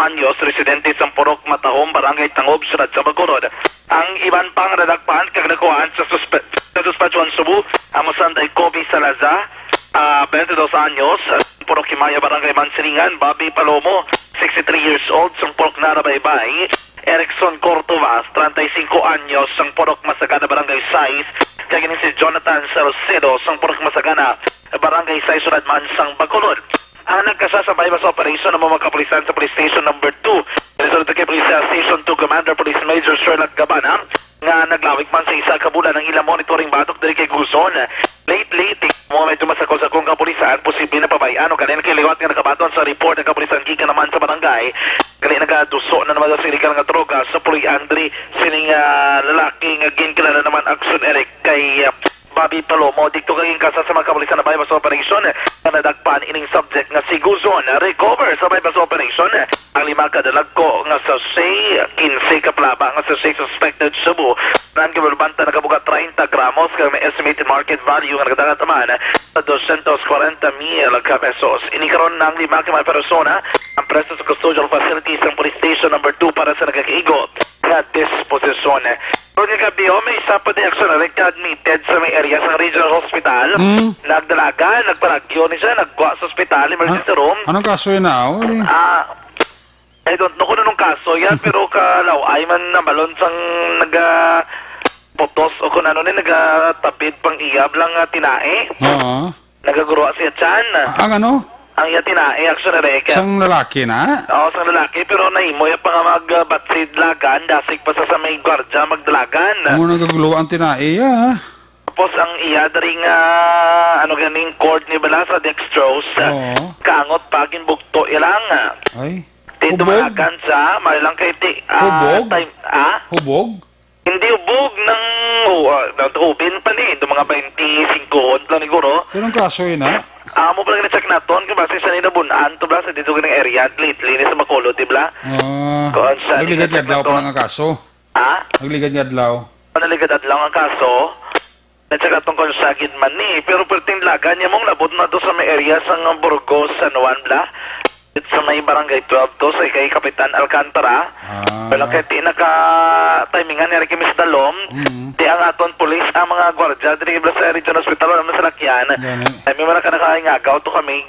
anyos, residente sa Porok Matahom, barangay Tangob, Surat sa Bacolod. Ang iban pang nadakpan, kagnakuhaan sa Suspachuan Cebu, amusan ay Kobe Salazar, 22 anyos, Porok Himaya, barangay Mansilingan, Bobby Palomo, 63 years old, sa Porok Narabaybay, Erickson Cortova, 35 anyos, sa Porok Masagana, barangay 6, kaginin si Jonathan Salcedo, sa Porok Masagana, barangay 6, Surat Mansang Bacolod. Ang nagkasa sa bypass operation ng mga kapulisan sa police station number 2, resulta kay Police Station 2 Commander Police Major Sherlock Gabana, nga naglawik man sa isa kabulan ng ilang monitoring batok diri kay Guzon. Lately, mo may tumasakol sa kong kapulisan, posible na pabayaan o kanina kiliwat nga nakabaton sa report ng kapulisan gikan naman sa barangay. Kali nagaduso na naman sa illegal nga droga sa Puloy Andre, sining lalaki nga ginkilala naman Aksyon Eric kay Bobby Palomo. Dito kaging kasa sa mga kapulisan na bypass operation na nadagpan ining subject nga si Guzon. Recover sa bypass operation ang 5 kadalag ko nga sa say 15 kaplaba nga sa say suspected Cebu. Nan kabulbanta na kabuga 30 gramos kag may estimated market value nga nagdagat naman sa 240,000 pesos. Inikaroon ng 5 ka mga persona ang preso sa custodial facilities ng police station number 2 sa nagkakiigot nga disposisyon. Pero nga gabi, may isa pa din aksyon na admitted sa may area sa regional hospital. Nagdalaga, nagparagyo ni siya, nagkuha sa hospital, emergency room. Anong kaso yun na? I don't know kung anong kaso yan, pero kalaway man na balon sang putos o kung ano ni nagatapid pang iyab lang tinae. Oo. Nagaguruwa siya dyan. Ang ano? Ang iya tinae, aksyon na reka. Isang lalaki na? Oo, isang lalaki, pero naimoy pa nga magbatsid lagan, dasig pa sa may gwardya magdalagan. Ano nagaguluwa ang tinae, Tapos ang iya daring ganing cord ni bala sa dextrose. Oo. Kangot pagin bugto ilang. Ay. Dumalagan sa, marilang kay Hubog? Hubog? Hindi hubog ng ubin pa ni, do mga 25 lang siguro. Anong kaso yun, Mo pala gina-check naton, kung basta siya ninabunan, to bla sa dito ganang area, lately, ni sa Macolod, di bla? Nagligad-gadlaw pa lang ang kaso. Nagligad-gadlaw. Nagligad lang ang kaso. Na-check naton kung siya gidman ni, pero perting laga niya mong labot na to sa may area sa Burgos, San Juan, bla? Sa may barangay 12 to, sa kay Kapitan Alcantara. Pero kaya di naka-timingan ni Ricky Miss Dalom, di ang aton polis, ang mga gwardya, di sa regional hospital, naman sa lakyan. Ay, may mga nakangagaw to kami,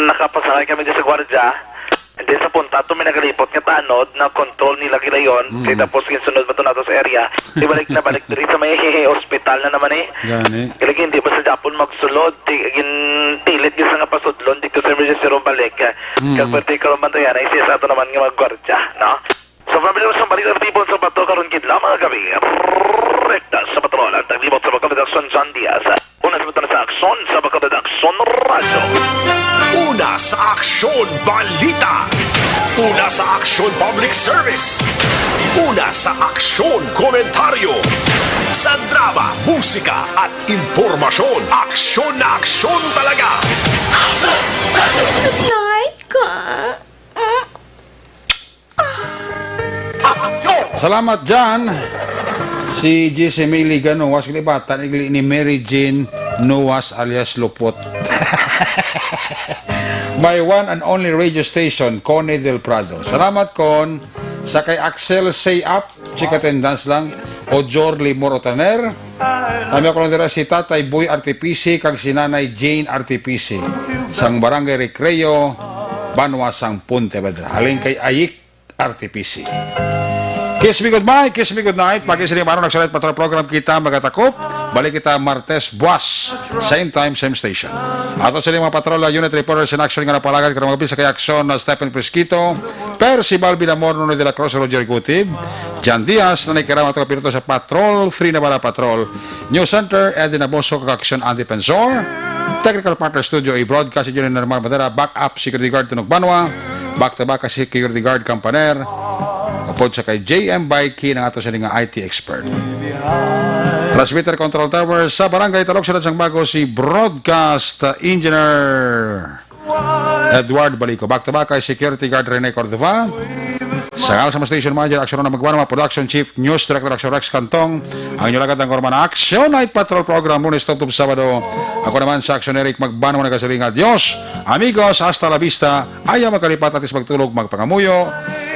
nakapasakay kami di sa gwardya. And then sa punta, ito may nagalipot nga tanod na control nila gila yun. Kaya tapos sunod ba ito nato sa area. Di balik na balik diri sa may hospital na naman Gani. Kaya hindi ba sa Japon magsulod, tilit gisa nga pasudlon, dito sa emergency room balik. Kaya pwede ka naman tayo yan, isa sa ito naman nga mag-gwardya, no? So, pabili sa balik na people sa bato, karon kidla mga gabi. Rekta sa patrol, ang taglibot sa Bacaladaction John Diaz. Una sa sa aksyon sa Bacaladaction Radio. Una sa aksyon balita. Una sa aksyon public service. Una sa aksyon komentaryo. Sa drama, musika at impormasyon. Aksyon na aksyon talaga. Aksyon! Salamat dyan. Si J.C. Millie Ganuwas, kilibatan ni Mary Jane Nuwas alias Lupot. My one and only radio station, Connie Del Prado. Salamat, Con. Sa kay Axel Say Up, chika tendance lang, o Jorly Morotaner. Kami ako lang dira si Tatay Boy Artipici, kag si Nanay Jane Artipici. Sang Barangay Recreo, Banwa sang Punte Vedra. Haling kay Ayik Artipici. Kiss me goodbye, kiss me good night. Pagi sini maro nagsalit patro program kita magatakop. Balik kita Martes buwas. Same time, same station. Ato sini mga patrola unit reporters in action nga napalagad kada mga bisa kay aksyon na Stephen Presquito, Percy Balbinamor, Nuno de la Cruz, Roger Gutib, Jan Diaz, na naikirama at kapirito sa Patrol, 3 na bala Patrol, News Center, Edwin Aboso, kakaksyon Andy Penzor, Technical Partner Studio, i-broadcast yun na normal madara, backup Security Guard Tunog Banwa, back-to-back Security Guard Campaner, upod sa kay JM Baiki ng ato sa nga IT expert. Transmitter Control Tower sa Barangay Talok sa Dansang Bago si Broadcast Engineer Edward Balico. Back-to-back kay Security Guard Rene Cordova. Sa Alsama Station Manager, Aksyon na Magbanwa, Production Chief, News Director, Aksyon Rex Cantong, ang inyo lagad ng korma na Aksyon Night Patrol Program, Lunes to Sabado. Ako naman sa Aksyon Eric Magbanwa, nagkasaling adios, amigos, hasta la vista, ayaw magkalipat at is magtulog, magpangamuyo.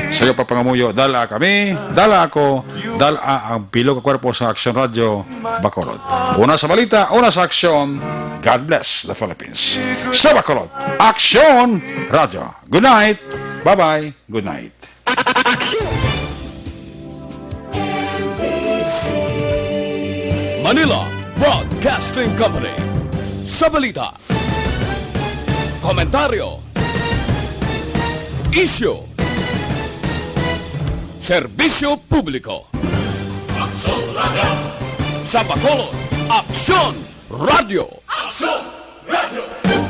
Sa iyo papangamuyo, dala kami, dala ako, dala ang bilog kwarpo sa Aksyon Radio Bacolod. Una sa balita, una sa aksyon, God bless the Philippines. Sa Bacolod, Aksyon Radio. Good night, bye-bye, good night. Manila Broadcasting Company. Sa balita, komentaryo, issue, serbisyo publiko. Sa Bacolod, Aksyon Radio. Aksyon Radio.